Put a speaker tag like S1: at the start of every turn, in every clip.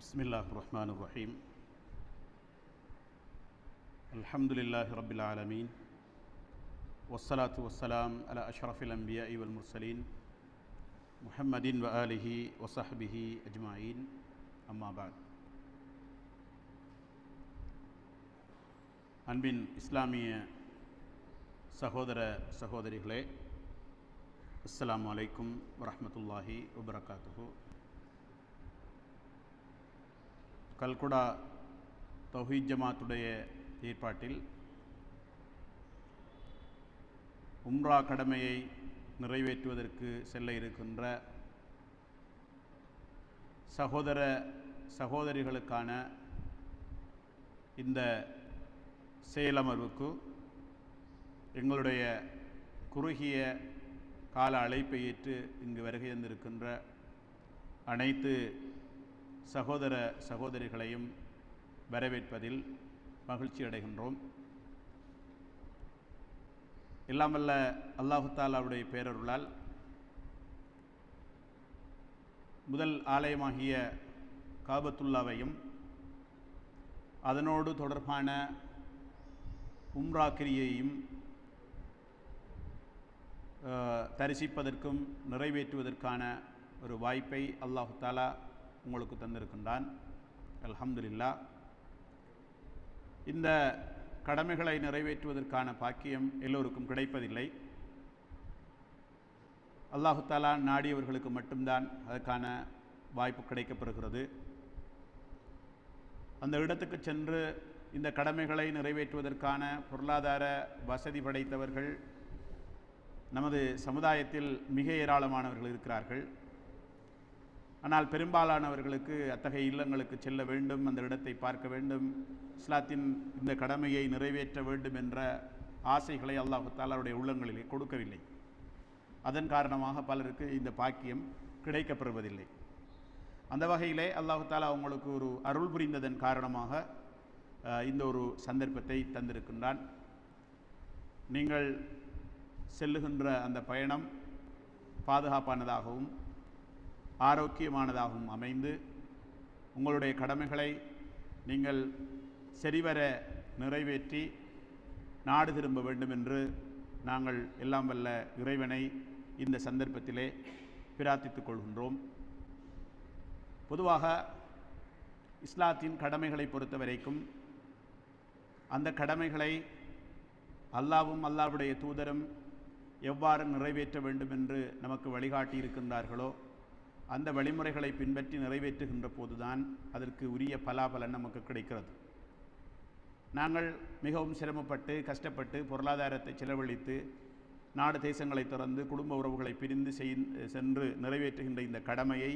S1: Bismillahirrahmanirrahim. Alhamdulillahi Rabbil Alameen. Wassalatu wassalam ala ashrafil anbiya'i wal mursalin Muhammadin wa alihi wa sahbihi ajma'in. Amma ba'd. அன்பின் இஸ்லாமிய சகோதர சகோதரிகளே, அஸ்ஸலாமு அலைக்கும் வரஹ்மத்துல்லாஹி வபரகாத்துஹு. கல்குடா தௌஹீத் ஜமாத்துடைய ஏற்பாட்டில் உம்ரா கடமையை நிறைவேற்றுவதற்கு செல்ல இருக்கின்ற சகோதர சகோதரிகளுக்கான இந்த செயலமர்வுக்கு எங்களுடைய குறுகிய கால அழைப்பை ஏற்று இங்கு வருகை தந்திருக்கின்ற அனைத்து சகோதர சகோதரிகளையும் வரவேற்பதில் மகிழ்ச்சி அடைகின்றோம். எல்லாம் வல்ல அல்லாஹு தஆலாவுடைய பேரருளால் முதல் ஆலயமாகிய காபத்துல்லாவையும் அதனோடு தொடர்பான உம்ரா கிரியையும் தரிசிப்பதற்கும் நிறைவேற்றுவதற்கான ஒரு வாய்ப்பை அல்லாஹு தஆலா உங்களுக்கு தந்திருக்கின்றான். அல்ஹம்துலில்லாஹ். இந்த கடமைகளை நிறைவேற்றுவதற்கான பாக்கியம் எல்லோருக்கும் கிடைப்பதில்லை. அல்லாஹு தஆலா நாடியவர்களுக்கு மட்டும்தான் அதற்கான வாய்ப்பு கிடைக்கப்பெறுகிறது. அந்த இடத்துக்கு சென்று இந்த கடமைகளை நிறைவேற்றுவதற்கான பொருளாதார வசதி படைத்தவர்கள் நமது சமுதாயத்தில் மிக ஏராளமானவர்கள் இருக்கிறார்கள். ஆனால் பெரும்பாலானவர்களுக்கு அத்தகைய இல்லங்களுக்கு செல்ல வேண்டும், அந்த இடத்தை பார்க்க வேண்டும், இஸ்லாத்தின் இந்த கடமையை நிறைவேற்ற வேண்டும் என்ற ஆசைகளை அல்லாஹு தஆலாவுடைய உள்ளங்களிலே கொடுக்கவில்லை. அதன் காரணமாக பலருக்கு இந்த பாக்கியம் கிடைக்கப்பெறுவதில்லை. அந்த வகையிலே அல்லாஹு தஆலா உங்களுக்கு ஒரு அருள் புரிந்ததன் காரணமாக இந்த ஒரு சந்தர்ப்பத்தை தந்திருக்கின்றான். நீங்கள் செல்லுகின்ற அந்த பயணம் பாதுகாப்பானதாகவும் ஆரோக்கியமானதாகவும் அமைந்து உங்களுடைய கடமைகளை நீங்கள் சரிவர நிறைவேற்றி நாடு திரும்ப வேண்டும் என்று நாங்கள் எல்லாம் வல்ல இறைவனை இந்த சந்தர்ப்பத்திலே பிரார்த்தித்துக் கொள்கின்றோம். பொதுவாக இஸ்லாத்தின் கடமைகளை பொறுத்த வரைக்கும் அந்த கடமைகளை அல்லாஹ்வும் அல்லாஹ்வுடைய தூதரும் எவ்வாறு நிறைவேற்ற வேண்டும் என்று நமக்கு வழிகாட்டி இருக்கின்றார்களோ அந்த வழிமுறைகளை பின்பற்றி நிறைவேற்றுகின்ற போதுதான் அதற்கு உரிய பலாபலன் நமக்கு கிடைக்கிறது. நாங்கள் மிகவும் சிரமப்பட்டு கஷ்டப்பட்டு பொருளாதாரத்தை செலவழித்து நாடு தேசங்களை திறந்து குடும்ப உறவுகளை பிரிந்து சென்று நிறைவேற்றுகின்ற இந்த கடமையை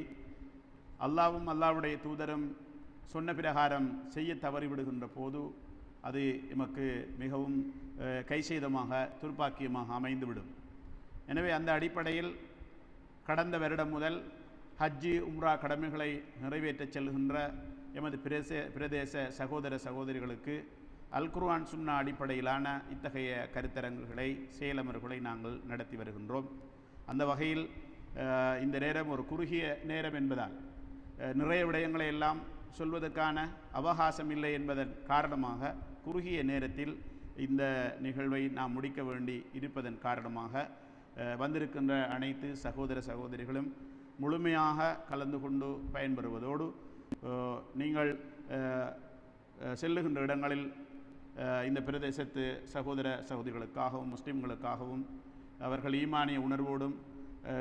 S1: அல்லாஹ்வும் அல்லாஹ்வுடைய தூதரும் சொன்ன பிரகாரம் செய்ய தவறிவிடுகின்ற போது அது எமக்கு மிகவும் கைசேதமாக துர்ப்பாக்கியமாக அமைந்துவிடும். எனவே அந்த அடிப்படையில் கடந்த வருடம் முதல் ஹஜ்ஜி உம்ரா கடமைகளை நிறைவேற்றச் செல்கின்ற எமது பிரதேச சகோதர சகோதரிகளுக்கு அல் குர்ஆன் சுன்னா அடிப்படையிலான இத்தகைய கருத்தரங்குகளை செயலமர்வுகளை நாங்கள் நடத்தி வருகின்றோம். அந்த வகையில் இந்த நேரம் ஒரு குறுகிய நேரம் என்பதால் நிறைய விடயங்களை எல்லாம் சொல்வதற்கான அவகாசம் இல்லை என்பதன் காரணமாக குறுகிய நேரத்தில் இந்த நிகழ்வை நாம் முடிக்க வேண்டி இருப்பதன் காரணமாக வந்திருக்கின்ற அனைத்து சகோதர சகோதரிகளும் முழுமையாக கலந்து கொண்டு பயன்பெறுவதோடு நீங்கள் செல்லுகின்ற இடங்களில் இந்த பிரதேசத்து சகோதர சகோதரிகளுக்காகவும் முஸ்லிம்களுக்காகவும் அவர்கள் ஈமானிய உணர்வோடும்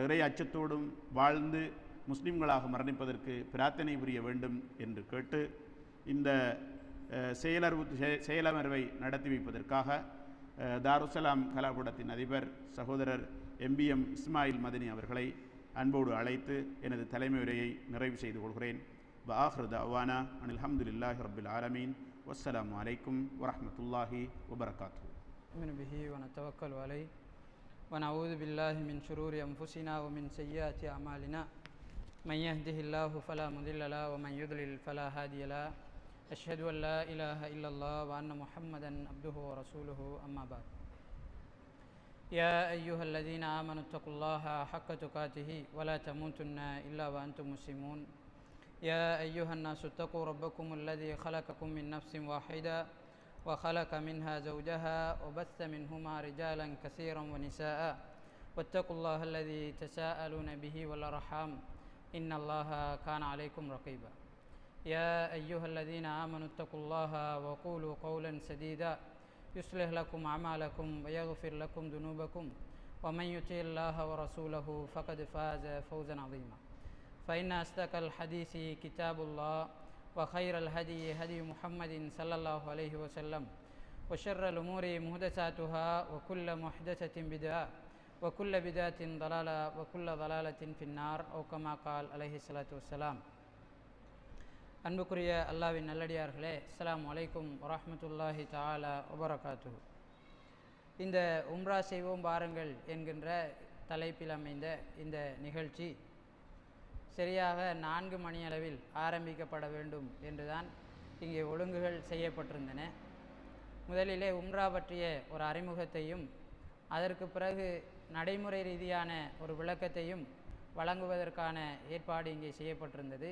S1: இறை அச்சத்தோடும் வாழ்ந்து முஸ்லிம்களாக மரணிப்பதற்கு பிரார்த்தனை புரிய வேண்டும் என்று கேட்டு இந்த செயலமர்வை நடத்தி வைப்பதற்காக தாருஸ்ஸலாம் கலாபூடத்தின் அதிபர் சகோதரர் MBM இஸ்மாயில் மதனி அவர்களை அன்போடு அழைத்து எனது தலைமை உரையை நிறைவு செய்து கொள்கிறேன். வஆஹிரு தஅவானா அனில் ஹம்துலில்லாஹி ரப்பில் ஆலமீன். வஸ்ஸலாமு அலைக்கும் வரஹ்மத்துல்லாஹி வபரகாத்துஹு.
S2: நுமினு பிஹி வ நதவக்கலு அலைஹி வ நஊது பில்லாஹி மின் ஷுரூரி அன்ஃபுஸினா வ மின் ஸய்யிஆத்தி அமாலினா மன் யஹ்திஹில்லாஹு ஃபலா முதில்ல லஹு வ மன் யுத்லில் ஃபலா ஹாதிய லஹு. அஷ்ஹது அன் லா இலாஹ இல்லல்லாஹ் வ அன்ன முஹம்மதன் அப்துஹு வ ரசூலுஹு. அம்மா பஅத். يا أيها الذين آمنوا اتقوا الله حق تقاته ولا تموتن إلا وأنتم مسلمون يا أيها الناس اتقوا ربكم الذي خلقكم من نفس واحدة وخلق منها زوجها وبث منهما رجالا كثيرا ونساء واتقوا الله الذي تساءلون به والأرحام إن الله كان عليكم رقيبا يا أيها الذين آمنوا اتقوا الله وقولوا قولا سديدا يصلح لكم أعمالكم ويغفر لكم ذنوبكم ومن يطع الله ورسوله فقد فاز فوزا عظيما فإن أصدق الحديث كتاب الله وخير الهدي هدي محمد صلى الله عليه وسلم وشر الأمور محدثاتها وكل محدثة بدعة وكل بدعة ضلالة وكل ضلالة في النار أو كما قال عليه الصلاة والسلام. அன்புக்குரிய அல்லாஹ்வின் நல்லடியார்களே, அஸ்ஸலாமு அலைக்கும் வரஹ்மத்துல்லாஹி தஆலா வபரகாத்துஹு. இந்த உம்ரா செய்வோம் பாருங்கள் என்கின்ற தலைப்பில் அமைந்த இந்த நிகழ்ச்சி சரியாக 4 மணி அளவில் ஆரம்பிக்கப்பட வேண்டும் என்றுதான் இங்கே ஒழுங்குகள் செய்யப்பட்டிருந்தன. முதலிலே உம்ரா பற்றிய ஒரு அறிமுகத்தையும் அதற்கு பிறகு நடைமுறை ரீதியான ஒரு விளக்கத்தையும் வழங்குவதற்கான ஏற்பாடு இங்கே செய்யப்பட்டிருந்தது.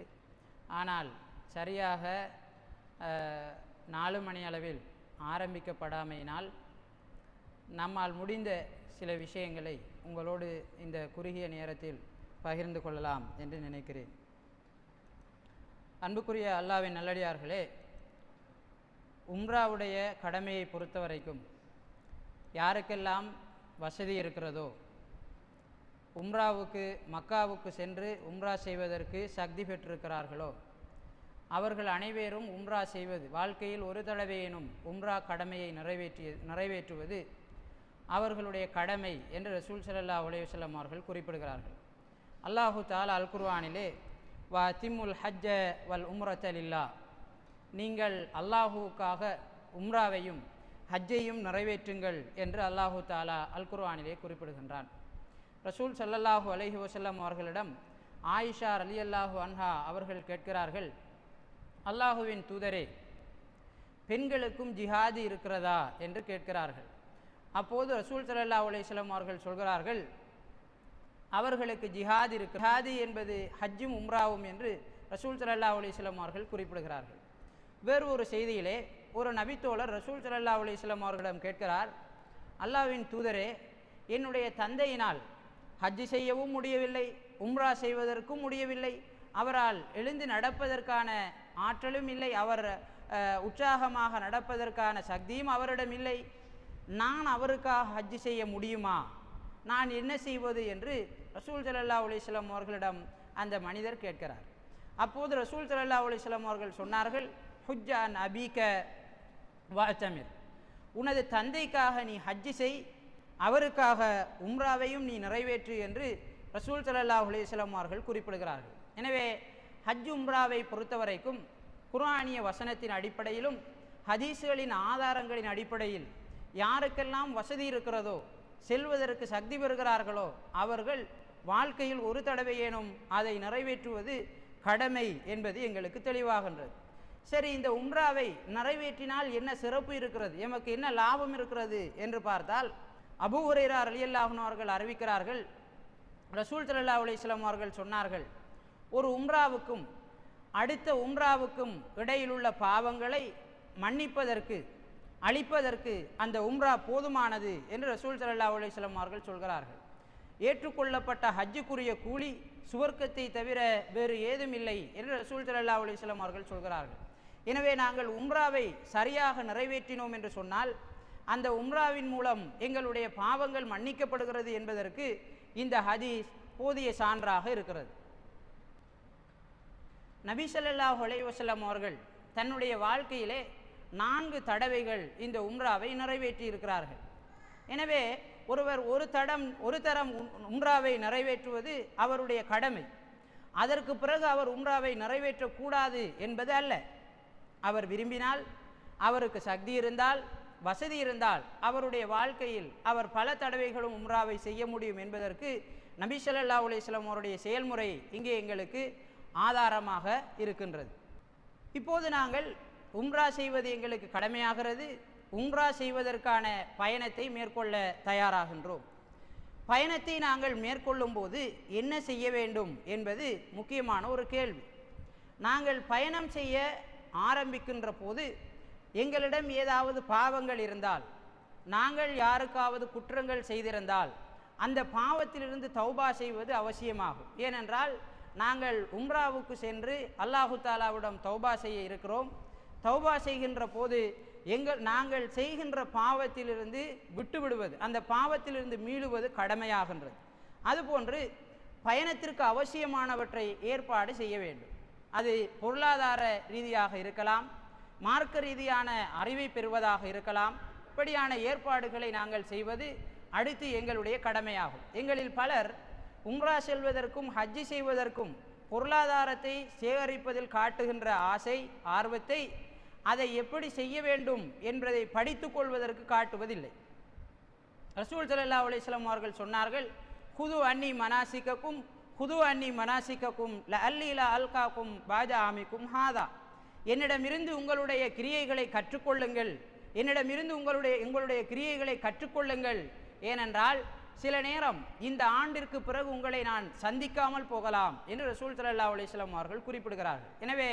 S2: ஆனால் சரியாக 4 மணி அளவில் ஆரம்பிக்கப்படாமையினால் நம்மால் முடிந்த சில விஷயங்களை உங்களோடு இந்த குறுகிய நேரத்தில் பகிர்ந்து கொள்ளலாம் என்று நினைக்கிறேன். அன்புக்குரிய அல்லாஹ்வின் நல்லடியார்களே, உம்ராவுடைய கடமையை பொறுத்த வரைக்கும் யாருக்கெல்லாம் வசதி இருக்கிறதோ, உம்ராவுக்கு மக்காவுக்கு சென்று உம்ரா செய்வதற்கு சக்தி பெற்றிருக்கிறார்களோ, அவர்கள் அனைவரும் உம்ரா செய்வது, வாழ்க்கையில் ஒரு தடவையேனும் உம்ரா கடமையை நிறைவேற்றுவது அவர்களுடைய கடமை என்று ரசூல் ஸல்லல்லாஹு அலைஹி வஸல்லம் அவர்கள் குறிப்பிடுகிறார்கள். அல்லாஹு தஆலா அல் குர்ஆனிலே வா திம்முல் ஹஜ்ஜ வல் உம்ரத லில்லாஹ், நீங்கள் அல்லாஹுவுக்காக உம்ராவையும் ஹஜ்ஜையும் நிறைவேற்றுங்கள் என்று அல்லாஹு தஆலா அல் குர்ஆனிலே குறிப்பிடுகின்றான். ரசூல் ஸல்லல்லாஹு அலைஹி வஸல்லம் அவர்களிடம் ஆயிஷா ரலியல்லாஹு அன்ஹா அவர்கள் கேட்கிறார்கள், அல்லாஹுவின் தூதரே, பெண்களுக்கும் ஜிஹாது இருக்கிறதா என்று கேட்கிறார்கள். அப்போது ரசூல் ஸல்லல்லாஹு அலைஹி வஸல்லம் அவர்கள் சொல்கிறார்கள், அவர்களுக்கு ஜிஹாது இருக்கு. ஜிஹாது என்பது ஹஜ்ஜும் உம்ராவும் என்று ரசூல் ஸல்லல்லாஹு அலைஹி வஸல்லம் அவர்கள் குறிப்பிடுகிறார்கள். வேறு ஒரு செய்தியிலே ஒரு நபித்தோழர் ரசூல் ஸல்லல்லாஹு அலைஹி வஸல்லம் அவர்களிடம் கேட்கிறார், அல்லாஹ்வின் தூதரே, என்னுடைய தந்தையினால் ஹஜ்ஜு செய்யவும் முடியவில்லை, உம்ரா செய்வதற்கும் முடியவில்லை, அவரால் எழுந்து நடப்பதற்கான ஆற்றலும் இல்லை, அவர் உற்சாகமாக நடப்பதற்கான சக்தியும் அவரிடம் இல்லை, நான் அவருக்காக ஹஜ்ஜு செய்ய முடியுமா, நான் என்ன செய்வது என்று ரசூல் ஸல்லல்லாஹு அலைஹி வஸல்லம் அவர்களிடம் அந்த மனிதர் கேட்கிறார். அப்போது ரசூல் ஸல்லல்லாஹு அலைஹி வஸல்லம் அவர்கள் சொன்னார்கள், ஹுஜ்ஜான் அபீக வஅதமிர், உனது தந்தைக்காக நீ ஹஜ்ஜு செய், அவருக்காக உம்ராவையும் நீ நிறைவேற்று என்று ரசூல் ஸல்லல்லாஹு அலைஹி வஸல்லம் அவர்கள் குறிப்பிடுகிறார்கள். எனவே ஹஜ் உம்ராவை பொறுத்தவரைக்கும் குர்ஆனிய வசனத்தின் அடிப்படையிலும் ஹதீஸ்களின் ஆதாரங்களின் அடிப்படையில் யாருக்கெல்லாம் வசதி இருக்கிறதோ, செல்வதற்கு சக்தி பெறுகிறார்களோ, அவர்கள் வாழ்க்கையில் ஒரு தடவையேனும் அதை நிறைவேற்றுவது கடமை என்பது எங்களுக்கு தெளிவாகின்றது. சரி, இந்த உம்ராவை நிறைவேற்றினால் என்ன சிறப்பு இருக்கிறது, எமக்கு என்ன லாபம் இருக்கிறது என்று பார்த்தால், அபூ ஹுரைரா ரலியல்லாஹு அன்ஹு அவர்கள் அறிவிக்கிறார்கள், ரசூல் ஸல்லல்லாஹு அலைஹி வஸல்லம் அவர்கள் சொன்னார்கள், ஒரு உம்ராவுக்கும் அடுத்த உம்ராவுக்கும் இடையிலுள்ள பாவங்களை மன்னிப்பதற்கு, அழிப்பதற்கு அந்த உம்ரா போதுமானது என்று ரசூல் ஸல்லல்லாஹு அலைஹி வஸல்லம் அவர்கள் சொல்கிறார்கள். ஏற்றுக்கொள்ளப்பட்ட ஹஜ்ஜுக்குரிய கூலி சுவர்க்கத்தை தவிர வேறு ஏதும் இல்லை என்று ரசூல் ஸல்லல்லாஹு அலைஹி வஸல்லம் அவர்கள் சொல்கிறார்கள். எனவே நாங்கள் உம்ராவை சரியாக நிறைவேற்றினோம் என்று சொன்னால் அந்த உம்ராவின் மூலம் எங்களுடைய பாவங்கள் மன்னிக்கப்படுகிறது என்பதற்கு இந்த ஹதீஸ் போதிய சான்றாக இருக்கிறது. நபி ஸல்லல்லாஹு அலைஹி வஸல்லம் அவர்கள் தன்னுடைய வாழ்க்கையிலே 4 தடவைகள் இந்த உம்ராவை நிறைவேற்றி இருக்கிறார்கள். எனவே ஒருவர் ஒரு தரம் உம்ராவை நிறைவேற்றுவது அவருடைய கடமை. அதற்கு பிறகு அவர் உம்ராவை நிறைவேற்றக்கூடாது என்பது அல்ல. அவர் விரும்பினால், அவருக்கு சக்தி இருந்தால், வசதி இருந்தால் அவருடைய வாழ்க்கையில் அவர் பல தடவைகளும் உம்ராவை செய்ய முடியும் என்பதற்கு நபி ஸல்லல்லாஹு அலைஹி வஸல்லம் அவருடைய செயல்முறை இங்கே எங்களுக்கு ஆதாரமாக இருக்கின்றது. இப்போது நாங்கள் உம்ரா செய்வது எங்களுக்கு கடமையாகிறது. உம்ரா செய்வதற்கான பயணத்தை மேற்கொள்ள தயாராகின்றோம். பயணத்தை நாங்கள் மேற்கொள்ளும் போது என்ன செய்ய வேண்டும் என்பது முக்கியமான ஒரு கேள்வி. நாங்கள் பயணம் செய்ய ஆரம்பிக்கின்ற போது எங்களிடம் ஏதாவது பாவங்கள் இருந்தால், நாங்கள் யாருக்காவது குற்றங்கள் செய்திருந்தால் அந்த பாவத்திலிருந்து தௌபா செய்வது அவசியமாகும். ஏனென்றால் நாங்கள் உம்ராவுக்கு சென்று அல்லாஹு தாலாவிடம் தௌபா செய்ய இருக்கிறோம். தௌபா செய்கின்ற போது நாங்கள் செய்கின்ற பாவத்திலிருந்து விட்டுவிடுவது, அந்த பாவத்திலிருந்து மீளுவது கடமையாகின்றது. அதுபோன்று பயணத்திற்கு அவசியமானவற்றை ஏற்பாடு செய்ய வேண்டும். அது பொருளாதார ரீதியாக இருக்கலாம், மார்க்க ரீதியான அறிவை பெறுவதாக இருக்கலாம். இப்படியான ஏற்பாடுகளை நாங்கள் செய்வது அடுத்து எங்களுடைய கடமையாகும். எங்களில் பலர் உம்ரா செல்வதற்கும் ஹஜ்ஜி செய்வதற்கும் பொருளாதாரத்தை சேகரிப்பதில் காட்டுகின்ற ஆசை, ஆர்வத்தை அதை எப்படி செய்ய வேண்டும் என்பதை படித்து கொள்வதற்கு காட்டுவதில்லை. ரசூல் ஸல்லல்லாஹு அலைஹி வஸல்லம் அவர்கள் சொன்னார்கள், குது அன்னி மனாசிக்கக்கும் குது அன்னி மனாசிக்கக்கும் லஅல்லி அல்காக்கும் பாஜா ஆமிக்கும் ஹாதா. என்னிடமிருந்து உங்களுடைய கிரியைகளை கற்றுக்கொள்ளுங்கள், என்னிடமிருந்து உங்களுடைய கிரியைகளை கற்றுக்கொள்ளுங்கள். ஏனென்றால் சில நேரம் இந்த ஆண்டிற்கு பிறகு உங்களை நான் சந்திக்காமல் போகலாம் என்று ரசூல் ஸல்லல்லாஹு அலைஹி வஸல்லம் அவர்கள் குறிப்பிடுகிறார்கள். எனவே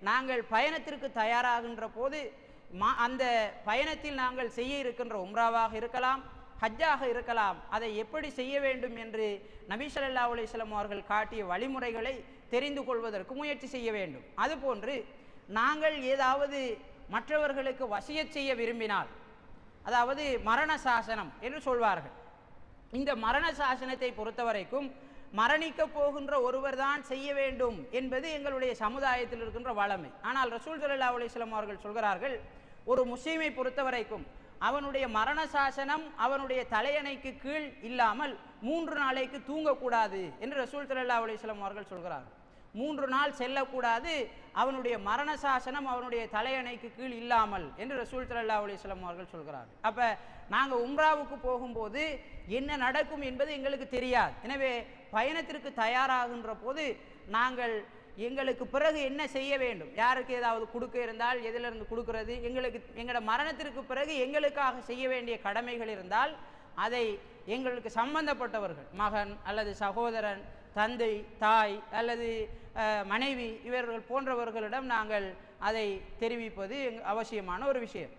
S2: நாங்கள் பயணத்திற்கு தயாராகின்ற போது அந்த பயணத்தில் நாங்கள் செய்ய இருக்கின்ற உம்ராவாக இருக்கலாம், ஹஜ்ஜாக இருக்கலாம், அதை எப்படி செய்ய வேண்டும் என்று நபி ஸல்லல்லாஹு அலைஹி வஸல்லம் அவர்கள் காட்டிய வழிமுறைகளை தெரிந்து கொள்வதற்கு முயற்சி செய்ய வேண்டும். அதுபோன்று நாங்கள் ஏதாவது மற்றவர்களுக்கு வசியத் செய்ய விரும்பினால், அதாவது மரண சாசனம் என்று சொல்வார்கள், இந்த மரண சாசனத்தை பொறுத்தவரைக்கும் மரணிக்க போகின்ற ஒருவர் தான் செய்ய வேண்டும் என்பது எங்களுடைய சமுதாயத்தில் இருக்கின்ற வளமை. ஆனால் ரசூல் ஸல்லல்லாஹு அலைஹி வஸல்லம் அவர்கள் சொல்கிறார்கள், ஒரு முஸ்லீமை பொறுத்தவரைக்கும் அவனுடைய மரண சாசனம் அவனுடைய தலையணைக்கு கீழ் இல்லாமல் 3 நாளைக்கு தூங்கக்கூடாது என்று ரசூல் ஸல்லல்லாஹு அலைஹி வஸல்லம் அவர்கள் சொல்கிறார்கள். 3 நாள் செல்லக்கூடாது அவனுடைய மரண சாசனம் அவனுடைய தலையணைக்கு கீழ் இல்லாமல் என்று ரசூல் ஸல்லல்லாஹு அலைஹி வஸல்லம் அவர்கள் சொல்கிறார்கள். அப்ப நாங்கள் உம்ராவுக்கு போகும்போது என்ன நடக்கும் என்பது எங்களுக்கு தெரியாது. எனவே பயணத்திற்கு தயாராகின்ற போது நாங்கள் எங்களுக்கு பிறகு என்ன செய்ய வேண்டும், யாருக்கு ஏதாவது கொடுக்க இருந்தால் எதிலிருந்து கொடுக்கிறது, எங்களோட மரணத்திற்கு பிறகு எங்களுக்காக செய்ய வேண்டிய கடமைகள் இருந்தால் அதை எங்களுக்கு சம்பந்தப்பட்டவர்கள், மகன் அல்லது சகோதரன், தந்தை, தாய் அல்லது மனைவி, இவர்கள் போன்றவர்களிடம் நாங்கள் அதை தெரிவிப்பது அவசியமான ஒரு விஷயம்.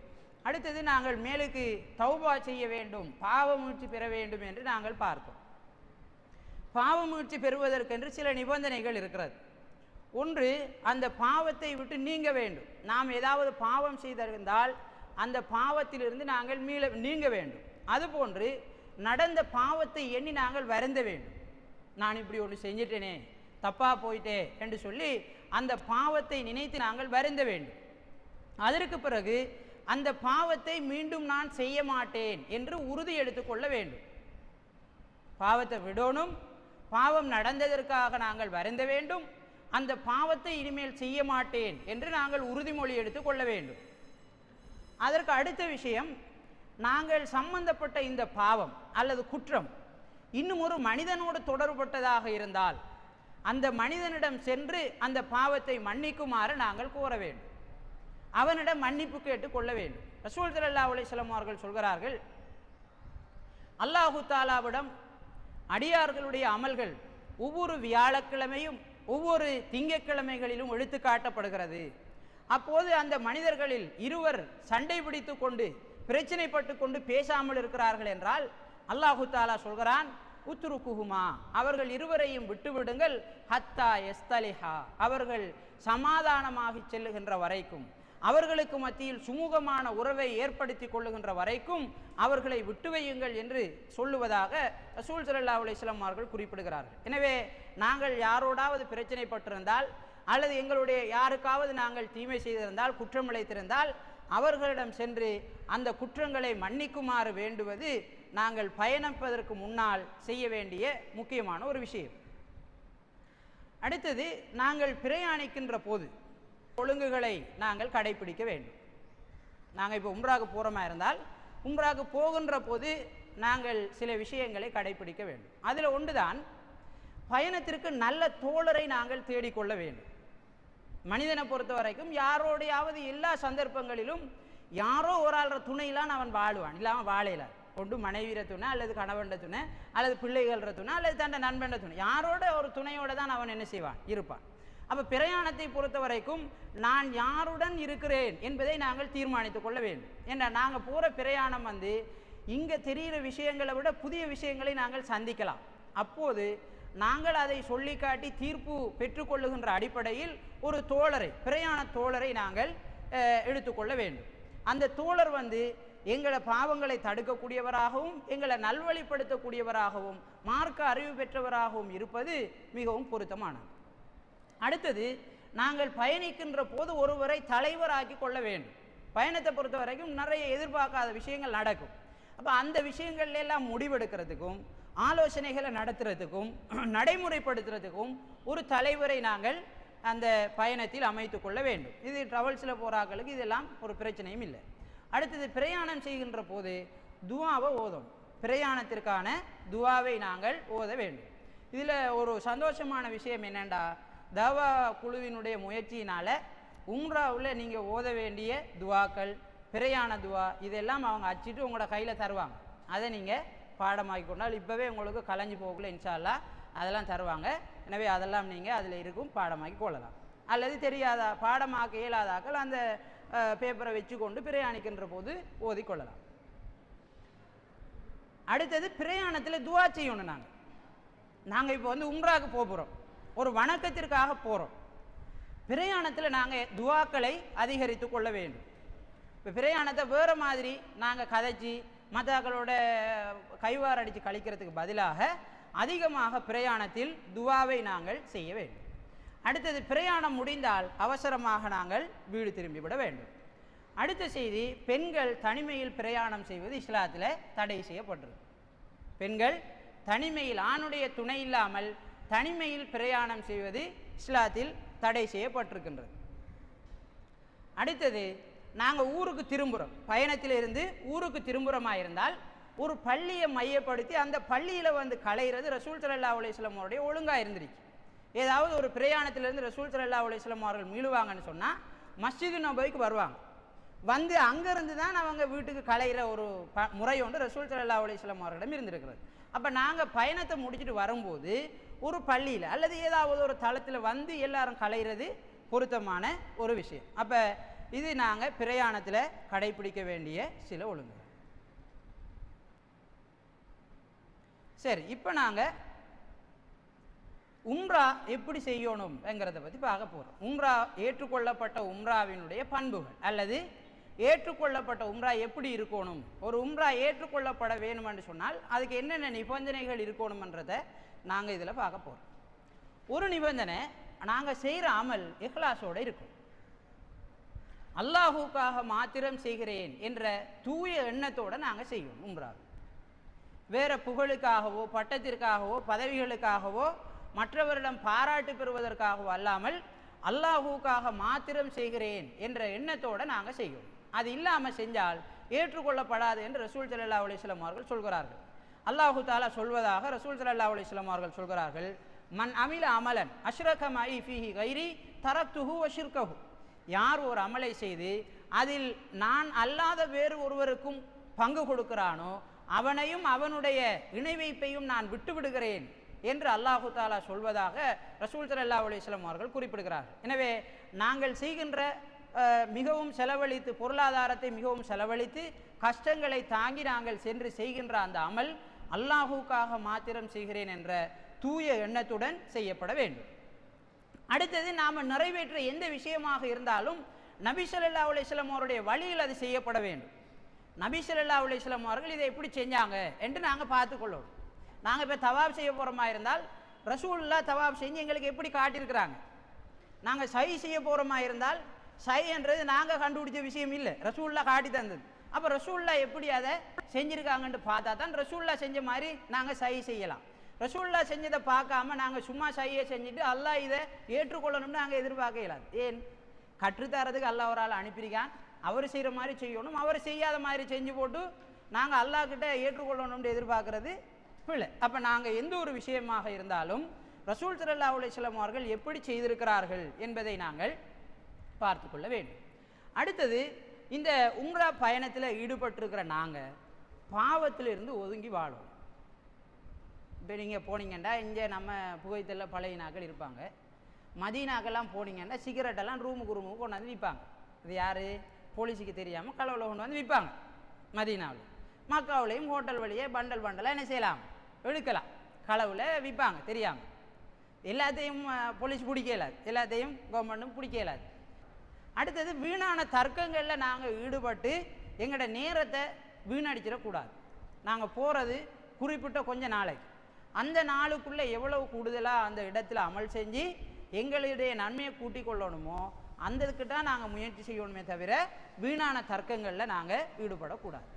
S2: அடுத்தது நாங்கள் மேலுக்கு தௌபா செய்ய வேண்டும், பாவ மீட்சி பெற வேண்டும் என்று நாங்கள் பார்த்தோம். பாவ மீட்சி பெறுவதற்கென்று சில நிபந்தனைகள் இருக்கிறது. ஒன்று, அந்த பாவத்தை விட்டு நீங்க வேண்டும். நாம் ஏதாவது பாவம் செய்திருந்தால் அந்த பாவத்திலிருந்து நாங்கள் நீங்க வேண்டும். அதுபோன்று நடந்த பாவத்தை எண்ணி நாங்கள் வருந்த வேண்டும். நான் இப்படி ஒன்று செஞ்சிட்டேனே, தப்பா போயிட்டே என்று சொல்லி அந்த பாவத்தை நினைத்து நாங்கள் வருந்த வேண்டும். அதற்கு பிறகு அந்த பாவத்தை மீண்டும் நான் செய்ய மாட்டேன் என்று உறுதி எடுத்துக்கொள்ள வேண்டும். பாவத்தை விடணும், பாவம் நடந்ததற்காக நாங்கள் வருந்த வேண்டும், அந்த பாவத்தை இனிமேல் செய்ய மாட்டேன் என்று நாங்கள் உறுதிமொழி எடுத்துக்கொள்ள வேண்டும். அதற்கு அடுத்த விஷயம், நாங்கள் சம்பந்தப்பட்ட இந்த பாவம் அல்லது குற்றம் இன்னும் ஒரு மனிதனோடு தொடர்பட்டதாக இருந்தால் அந்த மனிதனிடம் சென்று அந்த பாவத்தை மன்னிக்குமாறு நாங்கள் கோர வேண்டும், அவனிடம் மன்னிப்பு கேட்டு கொள்ள வேண்டும். ரசூல் ஸல்லல்லாஹு அலைஹி வஸல்லம் அவர்கள் சொல்கிறார்கள், அல்லாஹு தாலாவிடம் அடியார்களுடைய அமல்கள் ஒவ்வொரு வியாழக்கிழமையும் ஒவ்வொரு திங்கட்கிழமைகளிலும் எடுத்து காட்டப்படுகிறது. அப்போது அந்த மனிதர்களில் இருவர் சண்டை பிடித்து கொண்டு பிரச்சனைப்பட்டு கொண்டு பேசாமல் இருக்கிறார்கள் என்றால் அல்லாஹு தாலா சொல்கிறான், உத்ருகுஹுமா, அவர்கள் இருவரையும் விட்டுவிடுங்கள், ஹத்தா யஸ்தலிஹா, அவர்கள் சமாதானமாகி செல்லுகின்ற வரைக்கும், அவர்களுக்கு மத்தியில் சுமூகமான உறவை ஏற்படுத்தி கொள்ளுகின்ற வரைக்கும் அவர்களை விட்டு வையுங்கள் என்று சொல்லுவதாக ரசூல் ஸல்லல்லாஹு அலைஹி வஸல்லம் அவர்கள் குறிப்பிடுகிறார்கள். எனவே நாங்கள் யாரோடாவது பிரச்சனைப்பட்டிருந்தால் அல்லது எங்களுடைய யாருக்காவது நாங்கள் தீமை செய்திருந்தால், குற்றம் இழைத்திருந்தால் அவர்களிடம் சென்று அந்த குற்றங்களை மன்னிக்குமாறு வேண்டுவது நாங்கள் பயணிப்பதற்கு முன்னால் செய்ய வேண்டிய முக்கியமான ஒரு விஷயம். அடுத்தது, நாங்கள் பிரயாணிக்கின்ற போது ஒழுங்குகளை நாங்கள் கடைபிடிக்க வேண்டும். நாங்கள் இப்போ உம்ராவுக்கு போகிறோமா இருந்தால் உம்ராவுக்கு போகின்ற போது நாங்கள் சில விஷயங்களை கடைபிடிக்க வேண்டும். அதில் ஒன்றுதான், பயணத்திற்கு நல்ல தோழரை நாங்கள் தேடிக்கொள்ள வேண்டும். மனிதனை பொறுத்த வரைக்கும் யாரோடையாவது எல்லா சந்தர்ப்பங்களிலும் யாரோ ஒரு ஆள்ற துணையிலான் அவன் வாழுவான், இல்லாமல் வாழையில ஒன்று மனைவிற துணை அல்லது கணவன்ற துணை அல்லது பிள்ளைகள்ற துணை அல்லது தன் நண்பன்ற துணை, யாரோட ஒரு துணையோடு தான் அவன் என்ன செய்வான், இருப்பான். அப்போ பிரயாணத்தை பொறுத்த வரைக்கும் நான் யாருடன் இருக்கிறேன் என்பதை நாங்கள் தீர்மானித்து கொள்ள வேண்டும். ஏன்னா நாங்கள் போகிற பிரயாணம் இங்கே தெரிகிற விஷயங்களை விட புதிய விஷயங்களை நாங்கள் சந்திக்கலாம். அப்போது நாங்கள் அதை சொல்லி காட்டி தீர்ப்பு பெற்றுக்கொள்ளுகின்ற அடிப்படையில் ஒரு தோழரை, பிரயாண தோழரை நாங்கள் எடுத்துக்கொள்ள வேண்டும். அந்த தோழர் எங்களை பாவங்களை தடுக்கக்கூடியவராகவும் எங்களை நல்வழிப்படுத்தக்கூடியவராகவும் மார்க்க அறிவு பெற்றவராகவும் இருப்பது மிகவும் பொருத்தமானது. அடுத்தது, நாங்கள் பயணிக்கின்ற போது ஒருவரை தலைவராக்கி கொள்ள வேண்டும். பயணத்தை பொறுத்த வரைக்கும் நிறைய எதிர்பார்க்காத விஷயங்கள் நடக்கும். அப்போ அந்த விஷயங்கள்ல எல்லாம் முடிவெடுக்கிறதுக்கும் ஆலோசனைகளை நடத்துறதுக்கும் நடைமுறைப்படுத்துறதுக்கும் ஒரு தலைவரை நாங்கள் அந்த பயணத்தில் அமைத்து கொள்ள வேண்டும். இது ட்ராவல்ஸில் போகிறார்களுக்கு இதெல்லாம் ஒரு பிரச்சனையும் இல்லை. அடுத்தது, பிரயாணம் செய்கின்ற போது துவாவை ஓதும். பிரயாணத்திற்கான துவாவை நாங்கள் ஓத வேண்டும். இதில் ஒரு சந்தோஷமான விஷயம் என்னென்னா, தவா குழுவினுடைய முயற்சியினால் உம்ராவில் நீங்கள் ஓத வேண்டிய துவாக்கள், பிரயாண துவா இதெல்லாம் அவங்க அச்சிட்டு உங்களோட கையில் தருவாங்க. அதை நீங்கள் பாடமாக்கி கொண்டால் இப்போவே உங்களுக்கு கலைஞ்சி போகல இன்ஷா அல்லாஹ் அதெல்லாம் தருவாங்க. எனவே அதெல்லாம் நீங்கள் அதில் இருக்கும் பாடமாக்கி கொள்ளலாம். அல்லது தெரியாத பாடமாக்க இயலாதாக்கள் அந்த பேப்பரை வச்சு கொண்டு பிரயாணிக்கின்ற போது ஓதிக்கொள்ளலாம். அடுத்தது, பிரயாணத்தில் துவா செய்யணும். நாங்கள் இப்போ உம்ராவுக்கு போகிறோம், ஒரு வணக்கத்திற்காக போகிறோம். பிரயாணத்தில் நாங்கள் துவாக்களை அதிகரித்து கொள்ள வேண்டும். இப்போ பிரயாணத்தை வேறு மாதிரி நாங்கள் கதைச்சி மற்றவர்களோட கைவார் அடித்து கழிக்கிறதுக்கு பதிலாக அதிகமாக பிரயாணத்தில் துவாவை நாங்கள் செய்ய வேண்டும். அடுத்தது, பிரயாணம் முடிந்தால் அவசரமாக நாங்கள் வீடு திரும்பிவிட வேண்டும். அடுத்த செய்தி, பெண்கள் தனிமையில் பிரயாணம் செய்வது இஸ்லாத்தில் தடை செய்யப்பட்டிருக்கு. பெண்கள் தனிமையில், ஆணுடைய துணை இல்லாமல் தனிமையில் பிரயாணம் செய்வது இஸ்லாத்தில் தடை செய்யப்பட்டிருக்கின்றது. அடுத்தது, நாங்கள் ஊருக்கு திரும்புகிறோம், பயணத்திலிருந்து ஊருக்கு திரும்புகிறோமாக இருந்தால் ஒரு பள்ளியை மையப்படுத்தி அந்த பள்ளியில் கலைகிறது ரசூல் ஸல்லல்லாஹு அலைஹி வஸல்லம் அவருடைய ஒழுங்காக இருந்துருக்கு. ஏதாவது ஒரு பிரயாணத்திலிருந்து ரசூல் ஸல்லல்லாஹு அலைஹி வஸல்லம் அவர்கள் மீளுவாங்கன்னு சொன்னால் மஸ்ஜிது நபவிக்கு வருவாங்க. அங்கேருந்து தான் அவங்க வீட்டுக்கு கலைகிற ஒரு முறை ஒன்று ரசூல் ஸல்லல்லாஹு அலைஹி வஸல்லம் அவர்களிடம் இருந்திருக்கிறது. அப்போ நாங்கள் பயணத்தை முடிச்சுட்டு வரும்போது ஒரு பள்ளியில் அல்லது ஏதாவது ஒரு தளத்தில் எல்லாரும் கலைகிறது பொருத்தமான ஒரு விஷயம். அப்போ இது நாங்கள் பிரயாணத்தில் கடைபிடிக்க வேண்டிய சில ஒழுங்கு. சரி, இப்போ நாங்கள் உம்ரா எப்படி செய்யணும்ங்கிறத பற்றி பார்க்க போகிறோம். உம்ரா, ஏற்றுக்கொள்ளப்பட்ட உம்ராவினுடைய பண்புகள் அல்லது ஏற்றுக்கொள்ளப்பட்ட உம்ரா எப்படி இருக்கணும், ஒரு உம்ரா ஏற்றுக்கொள்ளப்பட வேணுமென்று சொன்னால் அதுக்கு என்னென்ன நிபந்தனைகள் இருக்கணும்ன்றதை நாங்கள் இதில் பார்க்க போகிறோம். ஒரு நிபந்தனை, நாங்கள் செய்கிற அமல் இஹ்லாஸோடு இருக்கும். அல்லாஹுக்காக மாத்திரம் செய்கிறேன் என்ற தூய எண்ணத்தோடு நாங்கள் செய்வோம் உம்ரா. வேறு புகழுக்காகவோ பட்டத்திற்காகவோ பதவிகளுக்காகவோ மற்றவரிடம் பாராட்டு பெறுவதற்காகவோ அல்லாமல் அல்லாஹுக்காக மாத்திரம் செய்கிறேன் என்ற எண்ணத்தோடு நாங்கள் செய்வோம். அது இல்லாமல் செஞ்சால் ஏற்றுக்கொள்ளப்படாது என்று ரசூல் ஸல்லல்லாஹு அலைஹி வஸல்லம் அவர்கள் சொல்கிறார்கள். அல்லாஹு தாலா சொல்வதாக ரசூல் ஸல்லல்லாஹு அலைஹி வஸல்லம் அவர்கள் சொல்கிறார்கள், மன் அமில அமலன் அஷ்ரக மஇ ஃபீஹி கைரி தரக்துஹு வ ஷிர்கஹு. யார் ஒரு அமலை செய்து அதில் நான் அல்லாத வேறு ஒருவருக்கும் பங்கு கொடுக்கிறானோ அவனையும் அவனுடைய இணை வைப்பையும் நான் விட்டுவிடுகிறேன் என்று அல்லாஹு தாலா சொல்வதாக ரசூல் ஸல்லல்லாஹு அலைஹி வஸல்லம் அவர்கள் குறிப்பிடுகிறார்கள். எனவே நாங்கள் செய்கின்ற மிகவும் செலவழித்து, பொருளாதாரத்தை மிகவும் செலவழித்து கஷ்டங்களை தாங்கி நாங்கள் சென்று செய்கின்ற அந்த அமல் அல்லாஹுக்காக மாத்திரம் செய்கிறேன் என்ற தூய எண்ணத்துடன் செய்யப்பட வேண்டும். அடுத்தது, நாம் நிறைவேற்ற எந்த விஷயமாக இருந்தாலும் நபி ஸல்லல்லாஹு அலைஹி வஸல்லம் அவருடைய வழியில் அது செய்யப்பட வேண்டும். நபி ஸல்லல்லாஹு அலைஹி வஸல்லம் அவர்கள் இதை எப்படி செஞ்சாங்க என்று நாங்கள் பார்த்துக்கொள்ளணும். நாங்கள் இப்போ தவாப் செய்ய போகிறோமா இருந்தால் ரசூலுல்லாஹ் தவாப் செஞ்சு எங்களுக்கு எப்படி காட்டியிருக்கிறாங்க. நாங்கள் சை செய்ய போகிறோமா இருந்தால் சை என்றது நாங்கள் கண்டுபிடிச்ச விஷயம் இல்லை, ரசூலுல்லாஹ் காட்டி தந்தது. அப்போ ரசூலுல்லாஹ் எப்படி அதை செஞ்சுருக்காங்கன்ட்டு பார்த்தா தான் ரசூலுல்லாஹ் செஞ்ச மாதிரி நாங்கள் சை செய்யலாம். ரசூலுல்லாஹ் செஞ்சதை பார்க்காம நாங்கள் சும்மா சையை செஞ்சுட்டு அல்லாஹ் இதை ஏற்றுக்கொள்ளணும்னு நாங்கள் எதிர்பார்க்க இயலாது. ஏன், கற்றுத்தரதுக்கு அல்லாஹ் ஒரு ஆள் அனுப்பியிருக்கான், அவர் செய்கிற மாதிரி செய்யணும், அவர் செய்யாத மாதிரி செஞ்சு போட்டு நாங்கள் அல்லாஹ்கிட்ட ஏற்றுக்கொள்ளணும்னு எதிர்பார்க்கறது பிள்ளை. அப்போ நாங்கள் எந்த ஒரு விஷயமாக இருந்தாலும் ரசூல் ஸல்லல்லாஹு அலைஹி வஸல்லம் அவர்கள் எப்படி செய்திருக்கிறார்கள் என்பதை நாங்கள் பார்த்து கொள்ள வேண்டும். அடுத்தது, இந்த உம்ரா பயணத்தில் ஈடுபட்டிருக்கிற நாங்கள் பாவத்திலிருந்து ஒதுங்கி வாழும். இப்போ நீங்கள் போனீங்கன்னா இங்கே நம்ம புகைத்தல பழைய நாட்கள் இருப்பாங்க, மதீனாக்கெல்லாம் போனீங்கன்னா சிகரெட்டெல்லாம் ரூமுக்கு கொண்டாந்து விற்பாங்க. இது யார்? போலீஸுக்கு தெரியாமல் களவில் கொண்டு வந்து விற்பாங்க மதீனாவில். மக்காவிலையும் ஹோட்டல் வழியே பண்டலாக என்ன செய்யலாம், எடுக்கலாம், களவில் விற்பாங்க தெரியாமல். எல்லாத்தையும் போலீஸ் பிடிக்க இயலாது, எல்லாத்தையும் கவர்மெண்ட்டும் பிடிக்க இயலாது. அடுத்தது வீணான தர்க்கங்களில் நாங்கள் ஈடுபட்டு எங்களோட நேரத்தை வீணடிச்சிடக்கூடாது. நாங்கள் போகிறது குறிப்பிட்ட கொஞ்ச நாளைக்கு, அந்த நாளுக்குள்ளே எவ்வளவு கூடுதலாக அந்த இடத்துல அமல் செஞ்சு எங்களுடைய நன்மையை கூட்டிக் கொள்ளணுமோ அந்ததுக்கு தான் நாங்கள் முயற்சி செய்யணுமே தவிர வீணான தர்க்கங்களில் நாங்கள் ஈடுபடக்கூடாது.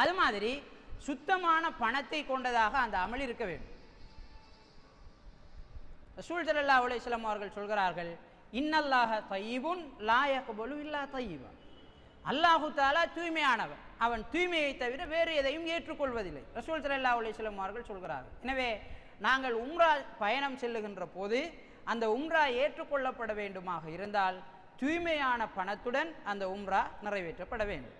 S2: அது மாதிரி சுத்தமான பணத்தை கொண்டதாக அந்த அமல் இருக்க வேண்டும். ரசூல் ஸல்லல்லாஹு அலைஹி வஸல்லம் அவர்கள் சொல்கிறார்கள், இன்னல்லாஹ தய்யிபுன் லா யக்பலு இல்லா தய்யிபா. அல்லாஹு தஆலா தூய்மையானவன், அவன் தூய்மையை தவிர வேறு எதையும் ஏற்றுக்கொள்வதில்லை. ரசூல் ஸல்லல்லாஹு அலைஹி வஸல்லம் அவர்கள் சொல்கிறார்கள். எனவே நாங்கள் உம்ரா பயணம் செல்லுகின்ற போது அந்த உம்ரா ஏற்றுக்கொள்ளப்பட வேண்டுமாக இருந்தால் தூய்மையான பணத்துடன் அந்த உம்ரா நிறைவேற்றப்பட வேண்டும்.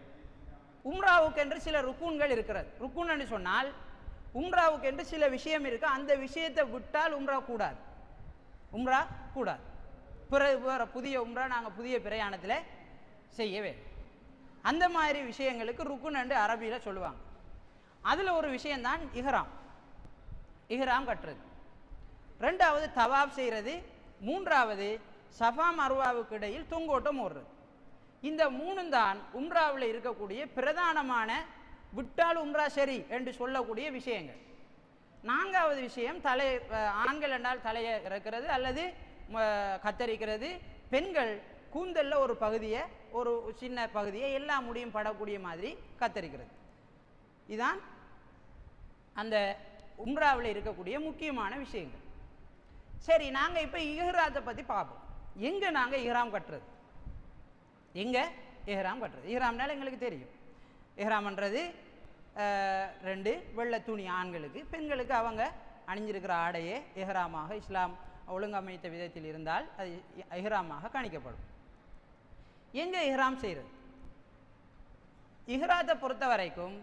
S2: உம்ராவுக்கு என்று சில ருக்கூன்கள் இருக்கிறது. ருக்கூன் என்று சொன்னால் உம்ராவுக்கு என்று சில விஷயம் இருக்கு, அந்த விஷயத்தை விட்டால் உம்ரா கூடாது, உம்ரா கூடாது. பிறகு புதிய உம்ரா நாங்கள் புதிய பிரயாணத்தில் செய்ய வேண்டும். அந்த மாதிரி விஷயங்களுக்கு ருக்குன் என்று அரபியில் சொல்லுவாங்க. அதில் ஒரு விஷயம்தான் இஹ்ராம், இஹ்ராம் கட்டுறது. ரெண்டாவது தவாப் செய்கிறது. மூன்றாவது சஃபா மர்வாவுக்கு இடையில் தொங்கோட்டம் ஓடுறது. இந்த மூணும் தான் உம்ராவில் இருக்கக்கூடிய பிரதானமான விட்டால் உம்ரா சரி என்று சொல்லக்கூடிய விஷயங்கள். நான்காவது விஷயம் தலை, ஆண்கள் என்றால் தலையை இறக்கிறது அல்லது கத்தரிக்கிறது. பெண்கள் கூந்தலில் ஒரு பகுதியை, ஒரு சின்ன பகுதியை எல்லா முடியும் படக்கூடிய மாதிரி கத்தரிக்கிறது. இதுதான் அந்த உம்ராவில் இருக்கக்கூடிய முக்கியமான விஷயங்கள். சரி, நாங்கள் இப்போ இஹ்ராத்தை பற்றி பார்ப்போம். எங்கே நாங்கள் இஹ்ராம் கட்டுறது, எங்கே இஹ்ராம் கட்டுறது? இஹ்ராம்னால எங்களுக்கு தெரியும், இஹ்ராம்ன்றது ரெண்டு வெள்ளை துணி ஆண்களுக்கு, பெண்களுக்கு அவங்க அணிஞ்சிருக்கிற ஆடையே இஹ்ராமாக இஸ்லாம் ஒழுங்கமைத்த விதத்தில் இருந்தால் அது இஹ்ராமாக கணிக்கப்படும். எங்கே இஹ்ராம் செய்கிறது? இஹ்ராத்தை பொறுத்த வரைக்கும்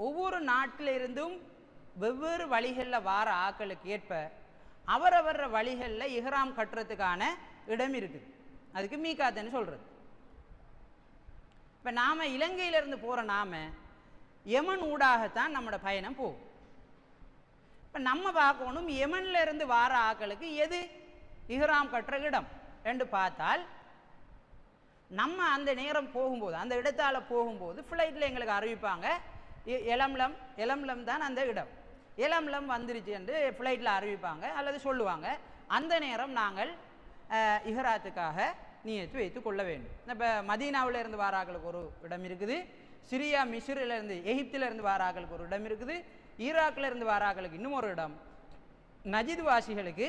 S2: ஒவ்வொரு நாட்டிலிருந்தும் வெவ்வேறு வழிகளில் வார ஆக்களுக்கு ஏற்ப அவரவர வழிகளில் இஹ்ராம் கட்டுறதுக்கான இடம் இருக்குது. அதுக்கு மீகாத்துன்னு சொல்கிறது. இப்போ நாம் இலங்கையிலேருந்து போகிற நாம் யமன் ஊடாகத்தான் நம்மளோட பயணம் போகும். இப்போ நம்ம பார்க்கணும் யமன்ல இருந்து வார ஆக்களுக்கு எது இஹ்ராம் கட்டுற இடம் என்று பார்த்தால், நம்ம அந்த நேரம் போகும்போது அந்த இடத்தால் போகும்போது ஃப்ளைட்டில் எங்களுக்கு அறிவிப்பாங்க எலம்லம் தான் அந்த இடம், எலம்லம் வந்துருச்சு என்று ஃப்ளைட்டில் அறிவிப்பாங்க அல்லது சொல்லுவாங்க. அந்த நேரம் நாங்கள் இஹ்ராத்துக்காக நியத்து வைத்து கொள்ள வேண்டும். இப்போ மதீனாவில் இருந்து வாராக்களுக்கு ஒரு இடம் இருக்குது, சிரியா மிஸ்ரிலிருந்து எகிப்திலிருந்து வாராக்களுக்கு ஒரு இடம் இருக்குது, ஈராக்கில் இருந்து வாராக்களுக்கு இன்னும் ஒரு இடம், நஜித் வாசிகளுக்கு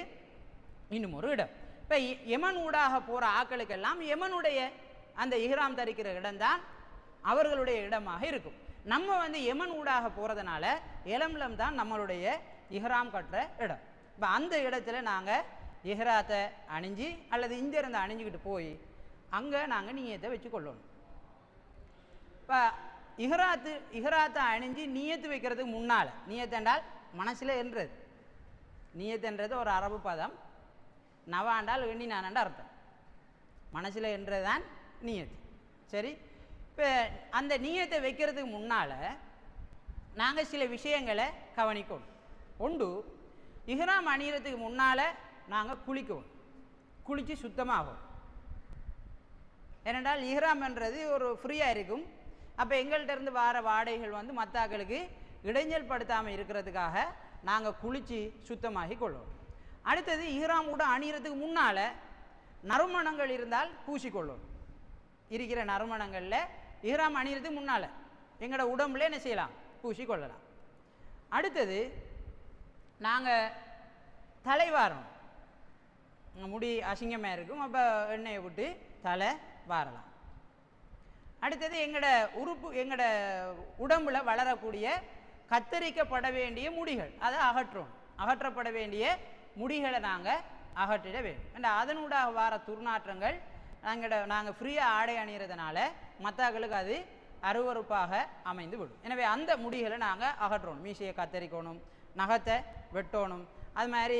S2: இன்னும் ஒரு இடம். இப்போ யமன் ஊடாக போகிற ஆக்களுக்கெல்லாம் யமனுடைய அந்த இஹ்ராம் தரிக்கிற இடம்தான் அவர்களுடைய இடமாக இருக்கும். நம்ம வந்து யமன் ஊடாக போகிறதுனால எலம்லம் தான் நம்மளுடைய இஹ்ராம் கட்டுற இடம். இப்போ அந்த இடத்துல நாங்கள் இஹ்ராத்தை அணிஞ்சு அல்லது இருந்து அணிஞ்சிக்கிட்டு போய் அங்கே நாங்கள் நியத்தை வச்சு கொள்ளணும். இப்போ இஹ்ராத்தை அணிஞ்சு நியத்து வைக்கிறதுக்கு முன்னால், நியத்து என்றால் மனசில் என்றது, நியத்துன்றது ஒரு அரபு பதம், நவாண்டால் எண்ணினான் அர்த்தம், மனசில் என்றது தான் நியத்து. சரி, இப்போ அந்த நியத்தை வைக்கிறதுக்கு முன்னால் நாங்கள் சில விஷயங்களை கவனிக்கணும். ஒன்று, இஹ்ராம் அணிகிறதுக்கு முன்னால் நாங்கள் குளிக்கணும், குளித்து சுத்தமாகும். ஏனென்றால் இஹ்ராம்ன்றது ஒரு ஃப்ரீயாக இருக்கும். அப்போ எங்கள்கிட்ட இருந்து வார வாடகைகள் வந்து மத்தாக்களுக்கு இடைஞ்சல் படுத்தாமல் இருக்கிறதுக்காக நாங்கள் குளித்து சுத்தமாகி கொள்வோம். அடுத்தது இஹ்ராம் கூட அணிகிறதுக்கு முன்னால் நறுமணங்கள் இருந்தால் பூசிக்கொள்ளும். இருக்கிற நறுமணங்களில் இஹ்ராம் அணிகிறதுக்கு முன்னால் எங்களோட உடம்புல என்ன செய்யலாம், பூசிக்கொள்ளலாம். அடுத்தது நாங்கள் தலைவாரணும், முடி அசிங்கமாக இருக்கும், அப்போ எண்ணெயை விட்டு தலை வாரலாம். அடுத்தது எங்களோட எங்களோட உடம்புல வளரக்கூடிய கத்தரிக்கப்பட வேண்டிய முடிகள் அதை அகற்றப்பட வேண்டிய முடிகளை நாங்கள் அகற்றிட வேண்டும். ஏன்னா அதனூடாக வார துர்நாற்றங்கள் நாங்கள் ஃப்ரீயாக ஆடை அணிகிறதுனால மற்றவர்களுக்கு அது அருவறுப்பாக அமைந்து விடும். எனவே அந்த முடிகளை நாங்கள் அகற்றணும். மீசையை கத்தரிக்கணும், நகத்தை வெட்டணும், அது மாதிரி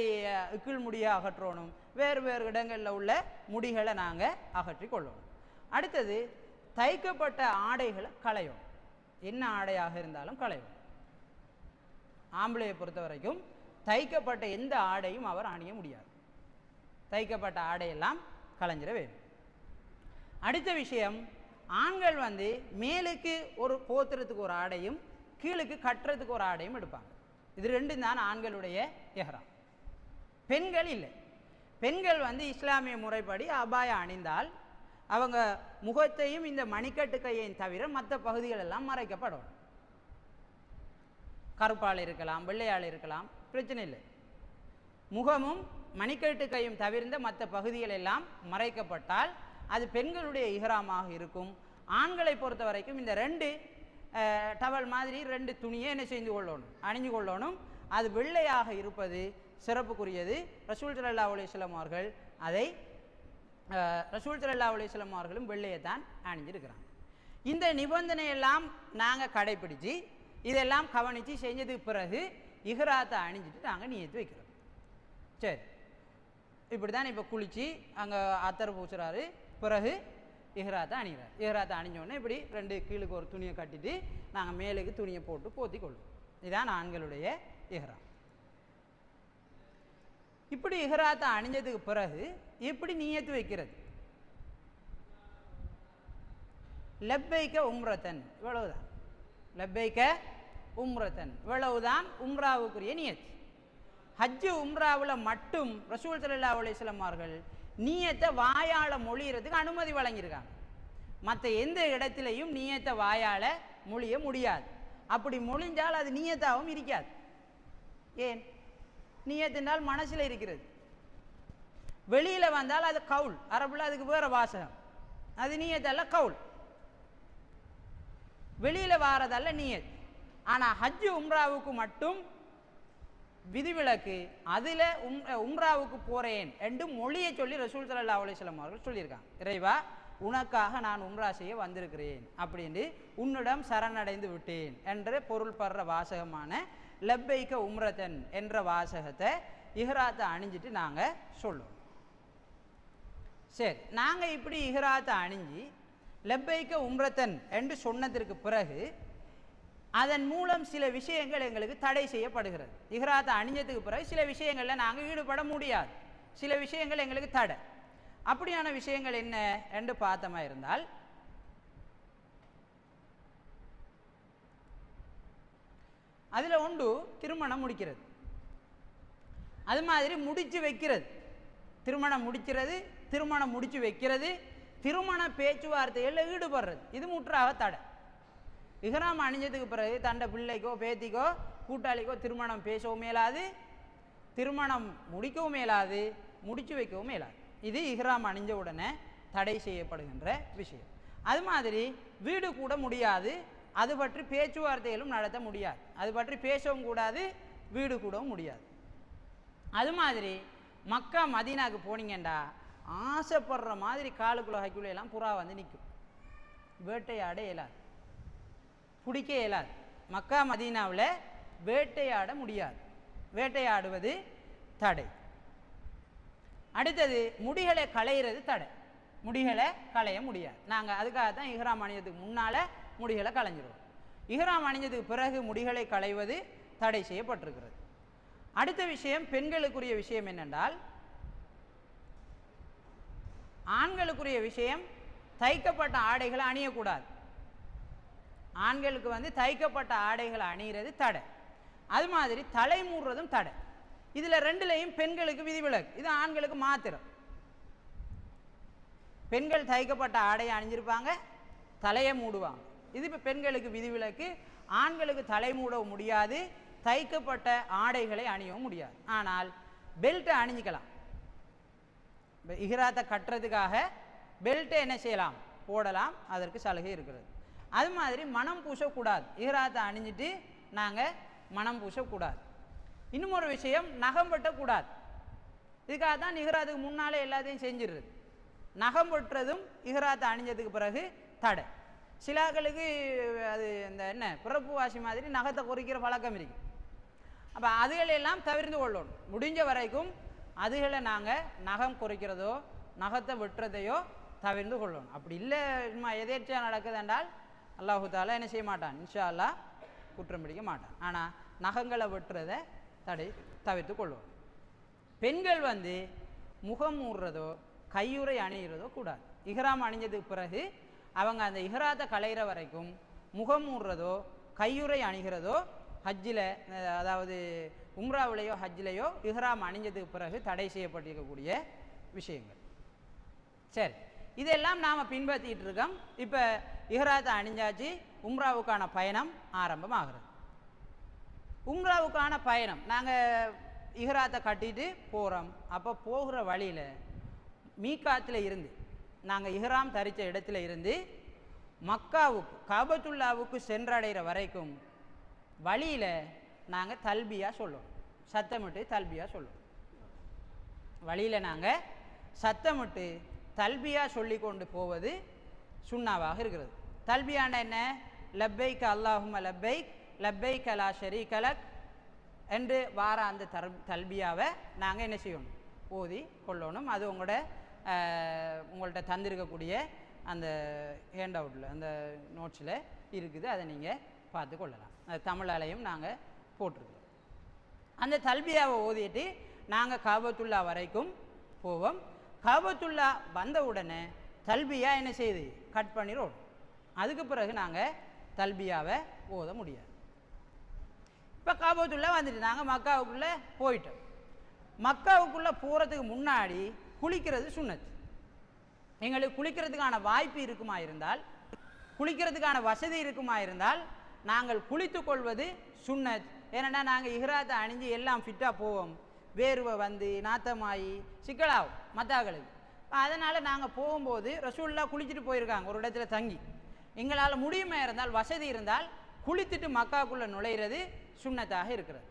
S2: இக்கிள் முடியை அகற்றணும், வேறு வேறு இடங்களில் உள்ள முடிகளை நாங்கள் அகற்றி கொள்ளணும். அடுத்தது தைக்கப்பட்ட ஆடைகளை களையும். என்ன ஆடையாக இருந்தாலும் களையும். ஆம்பளையை பொறுத்த வரைக்கும் தைக்கப்பட்ட எந்த ஆடையும் அவர் அணிய முடியாது. தைக்கப்பட்ட ஆடையெல்லாம் களைஞ்சிட வேண்டும். அடுத்த விஷயம், ஆண்கள் மேலுக்கு ஒரு போத்துறதுக்கு ஒரு ஆடையும் கீழுக்கு கட்டுறதுக்கு ஒரு ஆடையும் எடுப்பாங்க. இது ரெண்டும் தான் ஆண்களுடைய இஹ்ராம். பெண்கள் இல்லை. பெண்கள் இஸ்லாமிய முறைப்படி அபாயா அணிந்தால் அவங்க முகத்தையும் இந்த மணிக்கட்டு கையையும் தவிர மற்ற பகுதிகள் எல்லாம் மறைக்கப்படும். கருப்பால் இருக்கலாம், வெள்ளையால் இருக்கலாம், பிரச்சனை இல்லை. முகமும் மணிக்கட்டு கையும் தவிர்ந்த மற்ற பகுதிகள் எல்லாம் மறைக்கப்பட்டால் அது பெண்களுடைய இஹ்ராமாக இருக்கும். ஆண்களை பொறுத்த வரைக்கும் இந்த ரெண்டு டவல் மாதிரி ரெண்டு துணியை என்ன செய்து கொள்ளணும், அணிஞ்சு கொள்ளணும். அது வெள்ளையாக இருப்பது சிறப்புக்குரியது. ரசூல் ஸல்லல்லாஹு அலைஹி வஸல்லம் அவர்கள் அதை ரசூல் ஸல்லல்லாஹு அலைஹி வஸல்லம் அவர்களும் வெள்ளையை தான் அணிஞ்சிருக்கிறாங்க. இந்த நிபந்தனையெல்லாம் நாங்கள் கடைப்பிடிச்சு இதெல்லாம் கவனித்து செஞ்சதுக்கு பிறகு இஹ்ராத்தை அணிஞ்சிட்டு நாங்கள் நியத்து வைக்கிறோம். சரி, இப்படி தான் இப்போ குளித்து அங்கே அத்தர் பூசுறாரு, பிறகு இஹ்ராத்தை அணிகிறார். இஹ்ராத்தை அணிஞ்சோடனே இப்படி ரெண்டு கீழுக்கு ஒரு துணியை கட்டிட்டு நாங்கள் மேலுக்கு துணியை போட்டு போத்தி கொள்வோம். இதுதான் ஆண்களுடைய இஹ்ராம். இப்படி இஹ்ராத்தை அணிஞ்சதுக்கு பிறகு எப்படி நியத்து வைக்கிறது? லப்பைக்க உம்ரத்தன், இவ்வளவுதான். லப்பைக்க உம்ரத்தன், இவ்வளவுதான் உம்ராவுக்குரிய நியத். ஹஜ்ஜு உம்ராவில் மட்டும் ரசூல் ஸல்லல்லாஹு அலைஹி வஸல்லம் அவர்கள் நியத்தை வாயால மொழிகிறதுக்கு அனுமதி வழங்கியிருக்காங்க. மற்ற எந்த இடத்திலையும் நியத்தை வாயால மொழிய முடியாது. அப்படி மொழிஞ்சால் அது நியத்தாகவும் இருக்காது. ஏன்? நியத்தினால் மனசில் இருக்கிறது. வெளியில் வந்தால் அது கவுல். அரபுல அதுக்கு வேற வாசகம். அது நியத்தல்ல, கவுல். வெளியில் வாரதல்ல நியத். ஆனால் ஹஜ்ஜு உம்ராவுக்கு மட்டும் விதிவிலக்கு. அதில் உம்ராவுக்கு போறேன் என்று மொழியை சொல்லி ரசூல் ஸல்லல்லாஹு அலைஹி வஸல்லம் அவர்கள் சொல்லியிருக்காங்க. இறைவா, உனக்காக நான் உம்ரா செய்ய வந்திருக்கிறேன் அப்படின்னு, உன்னிடம் சரணடைந்து விட்டேன் என்ற பொருள் படுற வாசகமான லப்பைக்க உம்ரத்தன் என்ற வாசகத்தை இஹ்ராத்தை அணிஞ்சிட்டு நாங்கள் சொல்லுவோம். சரி, நாங்கள் இப்படி இஹ்ராத்தை அணிஞ்சு லப்பைக்க உம்ரத்தன் என்று சொன்னதற்கு பிறகு அதன் மூலம் சில விஷயங்கள் எங்களுக்கு தடை செய்யப்படுகிறது. இஹ்ராத்தை அணிஞ்சதுக்கு பிறகு சில விஷயங்களில் நாங்கள் ஈடுபட முடியாது. சில விஷயங்கள் எங்களுக்கு தடை. அப்படியான விஷயங்கள் என்ன என்று பார்த்தமா இருந்தால், அதில் ஒன்று திருமணம் முடிக்கிறது. அது மாதிரி முடிச்சு வைக்கிறது. திருமணம் முடிக்கிறது, திருமணம் முடிச்சு வைக்கிறது, திருமண பேச்சுவார்த்தைகளில் ஈடுபடுறது, இது முற்றாக தடை. இஹ்ராம் அணிஞ்சதுக்கு பிறகு தண்ட பிள்ளைக்கோ பேத்திக்கோ கூட்டாளிக்கோ திருமணம் பேசவும் மேலாது, திருமணம் முடிக்கவும் மேலாது, முடிச்சு வைக்கவும் மேலாது. இது இஹ்ராம் அணிஞ்ச உடனே தடை செய்யப்படுகின்ற விஷயம். அது மாதிரி வீடு கூட முடியாது, அது பற்றி பேச்சுவார்த்தைகளும் நடத்த முடியாது, அது பற்றி பேசவும் கூடாது, வீடு கூடவும் முடியாது. அது மாதிரி மக்கா மதீனாவுக்கு போனீங்கண்டா ஆசைப்படுற மாதிரி காலுக்குள்ள ஹைக்குள்ள எல்லாம் புறா நிற்கும். வேட்டையாட இயலாது, பிடிக்க இயலாது. மக்கா மதீனாவில் வேட்டையாட முடியாது, வேட்டையாடுவது தடை. அடுத்தது முடிகளை களையிறது தடை. முடிகளை களைய முடியாது. நாங்கள் அதுக்காக தான் இஹ்ராம் அணிஞ்சதுக்கு முன்னால் முடிகளை களைஞ்சிடுவோம். இஹ்ராம் அணிஞ்சதுக்கு பிறகு முடிகளை களைவது தடை செய்யப்பட்டிருக்கிறது. அடுத்த விஷயம், பெண்களுக்குரிய விஷயம் என்னென்றால், ஆண்களுக்குரிய விஷயம் தைக்கப்பட்ட ஆடைகளை அணியக்கூடாது. ஆண்களுக்கு தைக்கப்பட்ட ஆடைகளை அணிகிறது தடை. அது மாதிரி தலை மூடுறதும் தடை. இதில் ரெண்டுலையும் பெண்களுக்கு விதிவிலக்கு, இது ஆண்களுக்கு மாத்திரம். பெண்கள் தைக்கப்பட்ட ஆடையை அணிஞ்சிருப்பாங்க, தலையை மூடுவாங்க. இது இப்போ பெண்களுக்கு விதிவிலக்கு. ஆண்களுக்கு தலை மூடவும் முடியாது, தைக்கப்பட்ட ஆடைகளை அணியவும் முடியாது. ஆனால் பெல்ட்டை அணிஞ்சிக்கலாம். இஹ்ராத்தை கட்டுறதுக்காக பெல்ட்டை என்ன செய்யலாம், போடலாம், அதற்கு சலுகை இருக்கிறது. அது மாதிரி மனம் பூசக்கூடாது. இஹ்ராத்தை அணிஞ்சிட்டு நாங்கள் மனம் பூசக்கூடாது. இன்னும் ஒரு விஷயம், நகம் வெட்டக்கூடாது. இதுக்காக தான் இஹ்ராத்துக்கு முன்னாலே எல்லாத்தையும் செஞ்சிடுறது. நகம் வெட்டுறதும் இஹ்ராத்தை அணிஞ்சதுக்கு பிறகு தடை. சிலாக்களுக்கு அது இந்த என்ன பிறப்பு வாசி மாதிரி நகத்தை குறிக்கிற பழக்கம் இருக்கு. அப்போ அதுகளெல்லாம் தவிர்த்து கொள்ளணும். முடிஞ்ச வரைக்கும் அதுகளை நாங்கள் நகம் குறைக்கிறதோ நகத்தை வெட்டுறதையோ தவிர்த்து கொள்ளணும். அப்படி இல்லை சும்மா எதேர்ச்சியாக நடக்குது என்றால் அல்லாஹு தாலா என்ன செய்ய மாட்டான், இன்ஷா அல்லாஹ் குற்றம் பிடிக்க மாட்டான். ஆனால் நகங்களை வெட்டுறதை தவிர்த்து கொள்ளுவோம். பெண்கள் முகம் மூடுறதோ கையுறை அணிகிறதோ கூடாது. இஹ்ராம் அணிஞ்சதுக்கு பிறகு அவங்க அந்த இஹ்ராத்தை களைகிற வரைக்கும் முகம் மூடுறதோ கையுறை அணிகிறதோ ஹஜ்ஜில், அதாவது உம்ராவிலையோ ஹஜ்ஜிலையோ இஹ்ராம் அணிஞ்சதுக்கு பிறகு தடை செய்யப்பட்டிருக்கக்கூடிய விஷயங்கள். சரி, இதெல்லாம் நாம் பின்பற்றிட்டு இருக்கோம். இப்போ இஹ்ராத்தை அணிஞ்சாச்சு, உம்ராவுக்கான பயணம் ஆரம்பமாகிறது. உம்ராவுக்கான பயணம் நாங்கள் இஹ்ராத்தை கட்டிட்டு போகிறோம். அப்போ போகிற வழியில் மீகாத்தில் இருந்து நாங்கள் இஹ்ராம் தரித்த இடத்துல இருந்து மக்காவுக்கு காபத்துல்லாவுக்கு சென்றடைகிற வரைக்கும் வழியில் நாங்கள் தல்பியா சொல்லுவோம், சத்தமிட்டு தல்பியா சொல்லுவோம். வழியில் நாங்கள் சத்தமிட்டு தல்பியா சொல்லி கொண்டு போவது சுன்னாவாக இருக்கிறது. தல்பியாண்ட என்ன? லப்பைக் அல்லாஹும்ம லப்பைக் லப்பைக் லா ஷரீக லக் என்று வார அந்த தல்பியாவை நாங்கள் என்ன செய்யணும், ஓதி கொள்ளணும். அது உங்கள்கிட்ட தந்திருக்கக்கூடிய அந்த ஹேண்ட் அவுட்டில் அந்த நோட்ஸில் இருக்குது, அதை நீங்கள் பார்த்து கொள்ளலாம். அது தமிழாலையும் நாங்கள் போட்டிருக்கிறோம். அந்த தல்பியாவை ஓதிட்டு நாங்கள் காபத்துல்லா வரைக்கும் போவோம். காபத்துல்லா வந்த உடனே தல்பியா என்ன செய்யுது, கட் பண்ணிடுவோம். அதுக்கு பிறகு நாங்கள் தல்பியாவை ஓத முடியாது. இப்போ காபத்துல்லா வந்துட்டு நாங்கள் மக்காவுக்குள்ளே போயிட்டோம். மக்காவுக்குள்ளே போகிறதுக்கு முன்னாடி குளிக்கிறது சுன்னத். எங்களுக்கு குளிக்கிறதுக்கான வாய்ப்பு இருக்குமா இருந்தால், குளிக்கிறதுக்கான வசதி இருக்குமா இருந்தால் நாங்கள் குளித்து கொள்வது சுன்னத். ஏன்னா நாங்கள் இஹ்ராத்தை அணிஞ்சு எல்லாம் ஃபிட்டாக போவோம், வேர்வை நாத்தமாயி சிக்கலாகும் மத்தாக்களுக்கு. அதனால் நாங்கள் போகும்போது ரசூலுல்லாஹ் குளிச்சுட்டு போயிருக்காங்க ஒரு இடத்துல தங்கி. எங்களால் முடியுமா இருந்தால், வசதி இருந்தால் குளித்துட்டு மக்காவுக்குள்ளே நுழையிறது சுன்னத்தாக இருக்கிறது.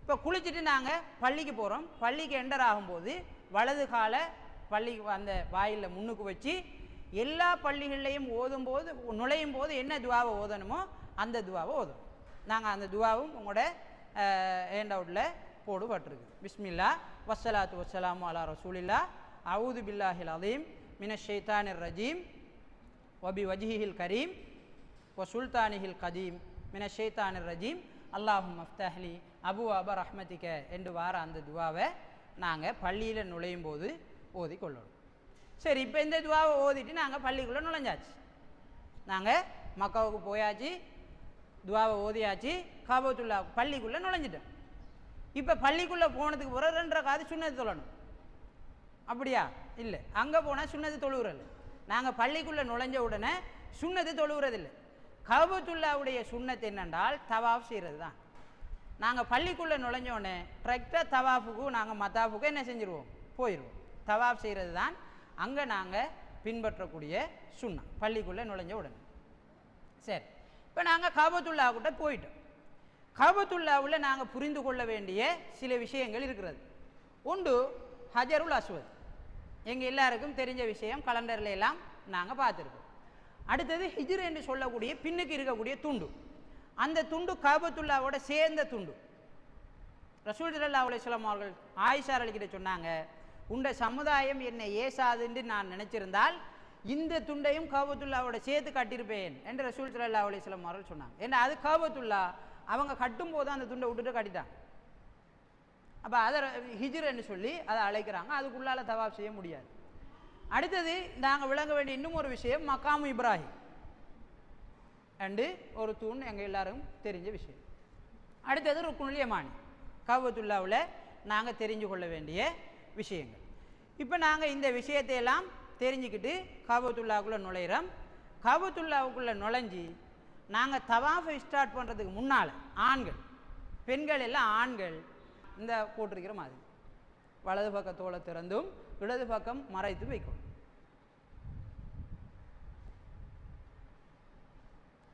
S2: இப்போ குளிச்சுட்டு நாங்கள் பள்ளிக்கு போகிறோம். பள்ளிக்கு என்டர் ஆகும்போது வலது காலை பள்ளிக்கு அந்த வாயிலில் முன்னுக்கு வச்சு எல்லா பள்ளிகள்லையும் ஓதும்போது நுழையும் போது என்ன துவாவை ஓதணுமோ அந்த துவாவை ஓதணும். நாங்கள் அந்த துவாவும் உங்களோட ஹேண்ட் அவுட்டில் போடுபட்டிருக்கு. பிஸ்மில்லா வஸ்ஸலாத்து வஸ்ஸலாமு அலா ரசூலில்லா அஊது பில்லாஹில் அதீம் மினஷ் ஷைத்தானிர் ரஜீம் வபி வஜ்ஹிஹில் கரீம் வ சுல்தானிஹில் கதீம் மினஷ் ஷைத்தானிர் ரஜீம் அல்லாஹும்ம ஃப்தஹ்லி அபுவாப ரஹ்மதிக என்று வார அந்த துவாவை நாங்கள் பள்ளியில் நுழையும் போது ஓதி கொள்ளணும். சரி, இப்போ இந்த துவாவை ஓதிட்டு நாங்கள் பள்ளிக்குள்ளே நுழைஞ்சாச்சு. நாங்கள் மக்காவுக்கு போயாச்சு, துவாவை ஓதியாச்சு, காபத்துல்லா பள்ளிக்குள்ளே நுழைஞ்சிட்டோம். இப்போ பள்ளிக்குள்ளே போனதுக்கு பிறகு 2 ரக்காத் சுன்னத்து தொழணும். அப்படியா? இல்லை, அங்கே போனால் சுன்னத்து தொழுவுறதில்லை. நாங்கள் பள்ளிக்குள்ளே நுழைஞ்ச உடனே சுன்னத்து தொழுவுறதில்லை. காபத்துல்லாவுடைய சுன்னத்து என்னென்றால் தவாஃப் செய்கிறது தான். நாங்கள் பள்ளிக்குள்ளே நுழைஞ்சோடனே கரெக்டாக தவாஃபுக்கும் நாங்கள் மத்தாஃபுக்கும் என்ன செஞ்சுருவோம், போயிடுவோம். தவாஃப் செய்கிறது தான் அங்கே நாங்கள் பின்பற்றக்கூடிய சுன்னா, பள்ளிக்குள்ளே நுழைஞ்ச உடனே. சரி, இப்போ நாங்கள் காபத்துல்லாவுக்கிட்ட போயிட்டோம். காபத்துல்லாவில் நாங்கள் புரிந்து கொள்ள வேண்டிய சில விஷயங்கள் இருக்கிறது. ஒன்று ஹஜருல் அஸ்வத், எங்கள் எல்லாருக்கும் தெரிஞ்ச விஷயம், கலண்டரில் எல்லாம் நாங்கள் பார்த்துருக்கோம். அடுத்தது ஹிஜ்ர் என்று சொல்லக்கூடிய பின்னுக்கு இருக்கக்கூடிய துண்டு. அந்த துண்டு காபத்துல்லாவோட சேர்ந்த துண்டு. ரசூல் ஸல்லல்லாஹு அலைஹி வஸல்லம் அவர்கள் ஆயிஷா ரலிகிட்ட சொன்னாங்க, உண்ட சமுதாயம் என்னை ஏசாதுன்னு நான் நினைச்சிருந்தால் இந்த துண்டையும் காபத்துல்லாவோட சேர்த்து கட்டியிருப்பேன் என்று ரசூல் ஸல்லல்லாஹு அலைஹி வஸல்லம் அவர்கள் சொன்னாங்க. ஏன்னா அது காபத்துல்லா அவங்க கட்டும் போது அந்த துண்டை விட்டுட்டு கட்டிட்டாங்க. அப்போ அதை ஹிஜ்ர் என்று சொல்லி அதை அழைக்கிறாங்க. அதுக்குள்ளால தவாப் செய்ய முடியாது. அடுத்தது நாங்கள் விளங்க வேண்டிய இன்னும் ஒரு விஷயம், மக்காமு இப்ராஹிம் அண்டு ஒரு தூண் எங்கள் எல்லாரும் தெரிஞ்ச விஷயம். அடுத்தது ருக்குனுல் யமானி, காபத்துல்லாவில் நாங்கள் தெரிஞ்சு கொள்ள வேண்டிய விஷயங்கள். இப்போ நாங்கள் இந்த விஷயத்தையெல்லாம் தெரிஞ்சுக்கிட்டு காபத்துல்லாவுக்குள்ளே நுழையிறோம். காபத்துல்லாவுக்குள்ளே நுழைஞ்சி நாங்கள் தவாஃபை ஸ்டார்ட் பண்ணுறதுக்கு முன்னால் ஆண்கள், பெண்கள் எல்லாம் ஆண்கள் இந்த போட்டிருக்கிற மாதிரி வலது பக்கம் தோலை திறந்தும் இடது பக்கம் மறைத்து வைக்கும்.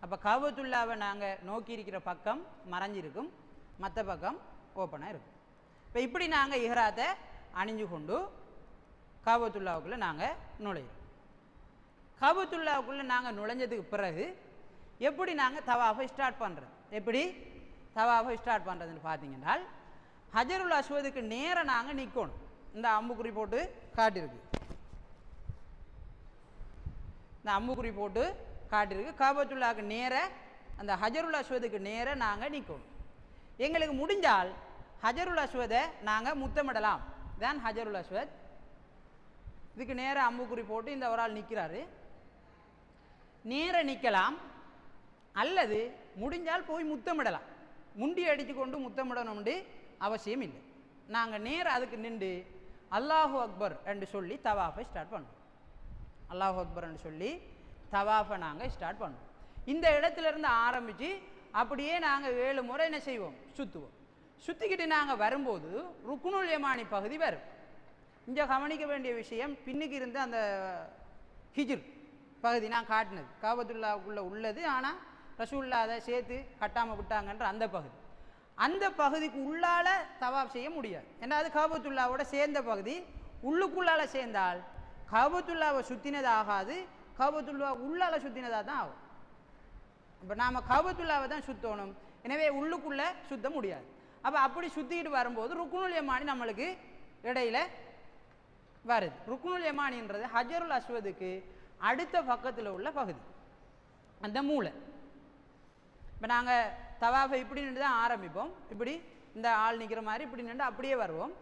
S2: அப்போ காபத்துல்லாவை நாங்கள் நோக்கி இருக்கிற பக்கம் மறைஞ்சிருக்கும், மற்ற பக்கம் ஓப்பனாக இருக்கும். இப்போ இப்படி நாங்கள் இஹ்ராத்தை அணிஞ்சு கொண்டு காபத்துல்லாவுக்குள்ளே நாங்கள் நுழையிறோம். காபத்துல்லாவுக்குள்ளே நாங்கள் நுழைஞ்சதுக்கு பிறகு எப்படி நாங்கள் தவாஃபை ஸ்டார்ட் பண்ணுறது, எப்படி தவாஃபை ஸ்டார்ட் பண்ணுறதுன்னு பார்த்தீங்கன்னா, ஹஜருல் அஸ்வதுக்கு நேராக நாங்கள் நிற்கணும். இந்த அம்புக்குறி போட்டு காட்டியிருக்கு. இந்த அம்புக்குறி போட்டு காட்டியிருக்கு. காபத்துல்லாவுக்கு நேர அந்த ஹஜருல் அஸ்வதுக்கு நேர நாங்கள் நிற்கணும். எங்களுக்கு முடிஞ்சால் ஹஜருல் அஸ்வதை நாங்கள் முத்தமிடலாம். தான் ஹஜருல் அஸ்வத். இதுக்கு நேர அம்புக்குறி போட்டு இந்த ஒரு ஆள் நிற்கிறாரு. நேர நிற்கலாம், அல்லது முடிஞ்சால் போய் முத்தமிடலாம். முண்டி அடித்து கொண்டு முத்தமிடணும்னு அவசியம் இல்லை. நாங்கள் நேர அதுக்கு நின்று அல்லாஹு அக்பர் என்று சொல்லி தவாஃபை ஸ்டார்ட் பண்ணுவோம். அல்லாஹு அக்பர் என்று சொல்லி தவாஃபை நாங்கள் ஸ்டார்ட் பண்ணுவோம். இந்த இடத்துலேருந்து ஆரம்பித்து அப்படியே நாங்கள் 7 முறை என்ன செய்வோம், சுற்றுவோம். சுற்றிக்கிட்டு நாங்கள் வரும்போது ருக்குனுல் யமானி பகுதி வரும். இங்கே கவனிக்க வேண்டிய விஷயம், பின்னுக்கு இருந்து அந்த ஹிஜ்ர் பகுதி நான் காட்டினது காபத்துல்லாவுக்குள்ளே உள்ளது. ஆனால் ரசூல்லா அதை சேர்த்து கட்டாமல் விட்டாங்கன்ற அந்த பகுதி, அந்த பகுதிக்கு உள்ளால் தவாப் செய்ய முடியாது. ஏன்னா அது காபத்துல்லாவோட சேர்ந்த பகுதி. உள்ளுக்குள்ளால் சேர்ந்தால் காபத்துல்லாவை சுற்றினது ஆகாது, காபத்துல்லா உள்ளால் சுற்றினதாக தான் ஆகும். இப்போ நாம் காபத்துல்லாவை தான் சுற்றணும், எனவே உள்ளுக்குள்ளே சுற்ற முடியாது. அப்போ அப்படி சுற்றிக்கிட்டு வரும்போது ருக்குனுல் யமானி நம்மளுக்கு இடையில வருது. ருக்குனுல் யமானின்றது ஹஜருல் அஸ்வதுக்கு அடுத்த பக்கத்தில் உள்ள பகுதி, அந்த மூளை. இப்போ நாங்கள் தவாஃபை இப்படி நின்று தான் ஆரம்பிப்போம். இப்படி இந்த ஆள் நிற்கிற மாதிரி இப்படி நின்று அப்படியே வருவோம்.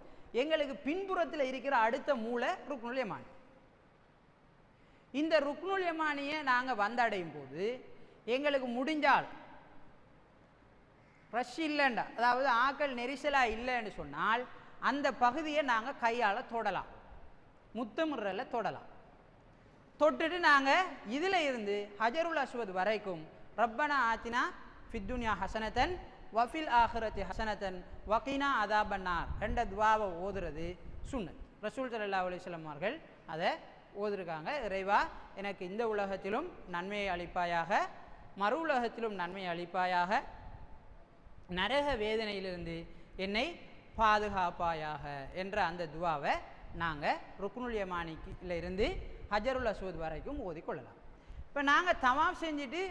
S2: எங்களுக்கு பின்புறத்தில் இருக்கிற அடுத்த மூளை ருக்குனுல் யமானி. இந்த ருக்குனுல் யமானியை நாங்கள் வந்தடையும் போது எங்களுக்கு முடிஞ்சால் ரஷ் இல்லைண்டா, அதாவது ஆக்கள் நெரிசலாக இல்லைன்னு சொன்னால் அந்த பகுதியை நாங்கள் கையால் தொடலாம், முத்தமுறையில் தொடலாம். தொட்டுட்டு நாங்கள் இதில் இருந்து ஹஜருல் அஸ்வத் வரைக்கும் ரப்பனா ஆத்தினா ஃபித்துன்யா ஹசனத்தன் வஃபில் ஆஹிரத்தி ஹசனத்தன் வக்கீனா அதாபன்னார் என்ற துவாவை ஓதுறது சுன்னத். ரசூல் ஸல்லல்லாஹு அலைஹி வஸல்லம் அவர்கள் அதை ஓதுருக்காங்க. இறைவா, எனக்கு இந்த உலகத்திலும் நன்மையை அளிப்பாயாக, மறு உலகத்திலும் நன்மையை அளிப்பாயாக, நரக வேதனையிலிருந்து என்னை பாதுகாப்பாயாக என்ற அந்த துவாவை நாங்கள் ருக்குனுல் யமானிக்கில் இருந்து ஹஜருல் அஸ்வத் வரைக்கும் ஓதிக்கொள்ளலாம். இப்போ நாங்கள் தவாப் செஞ்சுட்டு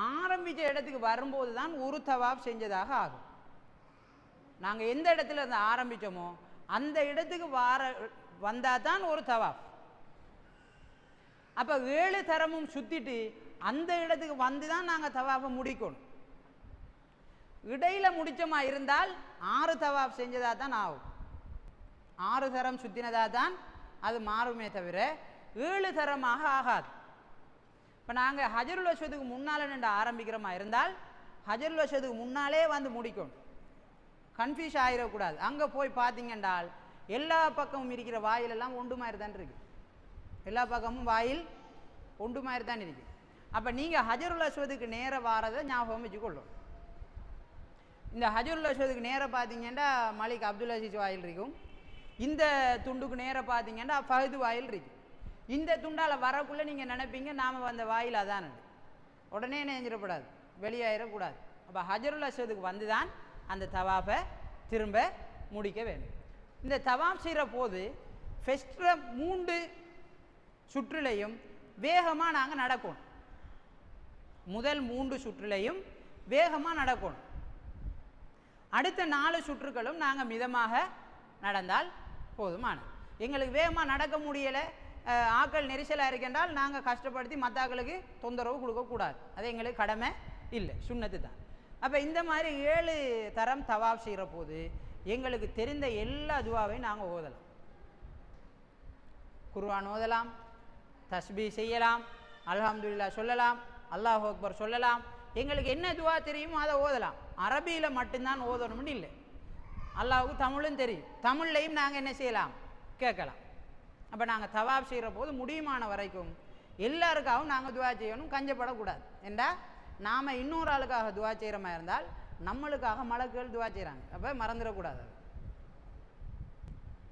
S2: ஆரம்பித்த இடத்துக்கு வரும்போது தான் ஒரு தவாப் செஞ்சதாக ஆகும். நாங்கள் எந்த இடத்துல இருந்து ஆரம்பித்தோமோ அந்த இடத்துக்கு வந்தால் தான் ஒரு தவாப். அப்போ 7 தரமும் சுற்றிட்டு அந்த இடத்துக்கு வந்து தான் நாங்கள் தவாஃபை முடிக்கணும். இடையில் முடித்தமா இருந்தால் 6 தவாப் செஞ்சதாக தான் ஆகும். 6 தரம் சுற்றினதாக தான் அது மாறுமே தவிர 7 தரமாக ஆகாது. இப்போ நாங்கள் ஹஜருல் அஸ்வதுக்கு முன்னால் நின்று ஆரம்பிக்கிறோமா இருந்தால் ஹஜருல் அஸ்வதுக்கு முன்னாலே வந்து முடிக்கணும். கன்ஃபியூஸ் ஆகிடக்கூடாது. அங்கே போய் பார்த்தீங்கன்றால் எல்லா பக்கமும் இருக்கிற வாயிலெல்லாம் ஒன்று மாதிரி தான் இருக்குது. எல்லா பக்கமும் வாயில் ஒன்று மாதிரி தான் இருக்குது. அப்போ நீங்கள் ஹஜருல் அஸ்வதுக்கு நேராக வாரதை ஞாபகம் வச்சுக்கொள்ளும். இந்த ஹஜருல் அஸ்வதுக்கு நேராக பார்த்தீங்கன்னா மலிக் அப்துல் அசீஸ் வாயில் இருக்கும். இந்த துண்டுக்கு நேராக பார்த்தீங்கன்னா ஃபஹது வாயில் இருக்கும். இந்த துண்டால் வரக்குள்ளே நீங்கள் நினைப்பீங்க நாம் வந்த வாயில் அதான், உடனே நெஞ்சிடக்கூடாது, வெளியாயிடக்கூடாது. அப்போ ஹஜருல் அஸ்வதுக்கு வந்து தான் அந்த தவாஃபை திரும்ப முடிக்க வேண்டும். இந்த தவாஃப் செய்கிற போது ஃபெஸ்ட்ர 3 சுற்றுலையும் வேகமாக நாங்கள் நடக்கணும். முதல் 3 சுற்றுலையும் வேகமாக நடக்கணும். அடுத்த 4 சுற்றுகளும் நாங்கள் மிதமாக நடந்தால் போதுமானது. எங்களுக்கு வேகமாக நடக்க முடியலை, ஆக்கள் நெரிசலாக இருக்கின்றால் நாங்கள் கஷ்டப்படுத்தி மற்ற ஆக்களுக்கு தொந்தரவு கொடுக்கக்கூடாது. அது எங்களுக்கு கடமை இல்லை, சுன்னத்து தான். அப்போ இந்த மாதிரி 7 தரம் தவாஃப் செய்கிற போது எங்களுக்கு தெரிந்த எல்லா துவாவையும் நாங்கள் ஓதலாம். குர்ஆன் ஓதலாம், தஸ்பீ செய்யலாம், அல்ஹம்துலில்லாஹ் சொல்லலாம், அல்லாஹு அக்பர் சொல்லலாம். எங்களுக்கு என்ன துவா தெரியுமோ அதை ஓதலாம். அரபியில் மட்டும்தான் ஓதணும்னு இல்லை, அல்லாஹுக்கு தமிழும் தெரியும், தமிழ்லையும் நாங்கள் என்ன செய்யலாம், கேட்கலாம். அப்போ நாங்கள் தவாப் செய்கிற போது முடியுமான வரைக்கும் எல்லாருக்காகவும் நாங்கள் துவா செய்யணும், கஞ்சப்படக்கூடாது. ஏண்டா நாம் இன்னொரு ஆளுக்காக துவா செய்கிற மாதிரி இருந்தால் நம்மளுக்காக மலக்குகள் துவா செய்கிறாங்க, அப்போ மறந்துடக்கூடாது.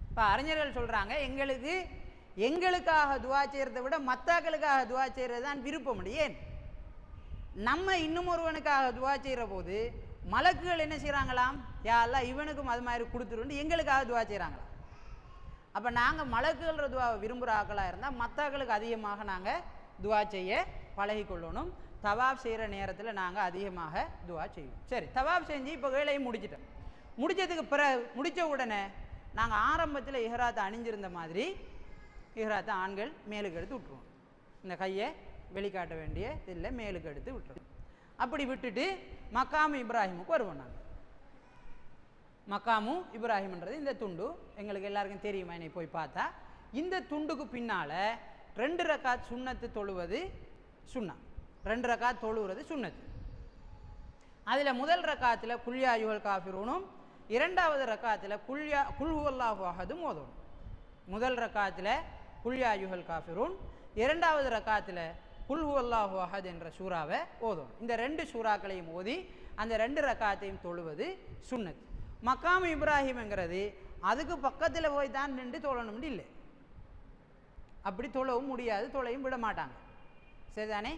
S2: இப்போ அறிஞர்கள் சொல்கிறாங்க, எங்களுக்காக துவா செய்கிறத விட மத்தாக்களுக்காக துவா செய்கிறது தான் விருப்பம். ஏன்? நம்ம இன்னும் ஒருவனுக்காக துவா செய்கிற போது மலக்குகள் என்ன செய்கிறாங்களாம், யா அல்லாஹ் இவனுக்கும் அது மாதிரி கொடுத்துருன்னு எங்களுக்காக துவா செய்கிறாங்களாம். அப்போ நாங்கள் மலக்குகள துவாவை விரும்புகிற ஆக்களாக இருந்தால் மத்தாக்களுக்கு அதிகமாக நாங்கள் துவா செய்ய பழகிக்கொள்ளணும். தவாப் செய்கிற நேரத்தில் நாங்கள் அதிகமாக துவா செய்வோம். சரி, தவாப் செஞ்சு இப்போ வேலையை முடிச்சிட்டோம். முடித்ததுக்கு பிறகு முடித்த உடனே நாங்கள் ஆரம்பத்தில் இஹ்ராத்தை அணிஞ்சிருந்த மாதிரி இஹ்ராத்தை ஆண்கள் மேலுக்கு எடுத்து விட்டுருவோம். இந்த கையை வெளிக்காட்ட வேண்டிய இல்லை, மேலுக்கு எடுத்து விட்டுருவோம். அப்படி விட்டுட்டு மக்காமு இப்ராஹிமுக்கு வருவோம். நாங்கள் மக்காமு இப்ராஹிம்ன்றது இந்த துண்டு எங்களுக்கு எல்லாருக்கும் தெரியுமா? என்னை போய் பார்த்தா இந்த துண்டுக்கு பின்னால் 2 ரக்காத் சுன்னத்து தொழுவது சுன்னா, 2 ரக்காத் தொழுகிறது சுன்னத்து. அதில் முதல் ரக்காத்தில் குல்யா யுகல் காஃபிரூனும், 2வது ரக்காத்தில் குல்ஹுவல்லாஹு அஹதும் ஓதணும். முதல் ரக்காத்தில் குல்யா யுகல் காஃபிரூன், 2வது ரக்காத்தில் குல்ஹுவல்லாஹு அஹத் என்ற சூறாவை ஓதணும். இந்த 2 சூறாக்களையும் ஓதி அந்த 2 ரக்காத்தையும் தொழுவது சுன்னத். மக்காமு இப்ராஹிம்ங்கிறது அதுக்கு பக்கத்தில் போய் தான் நின்று தொழணும்னு இல்லை, அப்படி தொழவும் முடியாது, தொழையும் விட மாட்டாங்க. சரிதானே?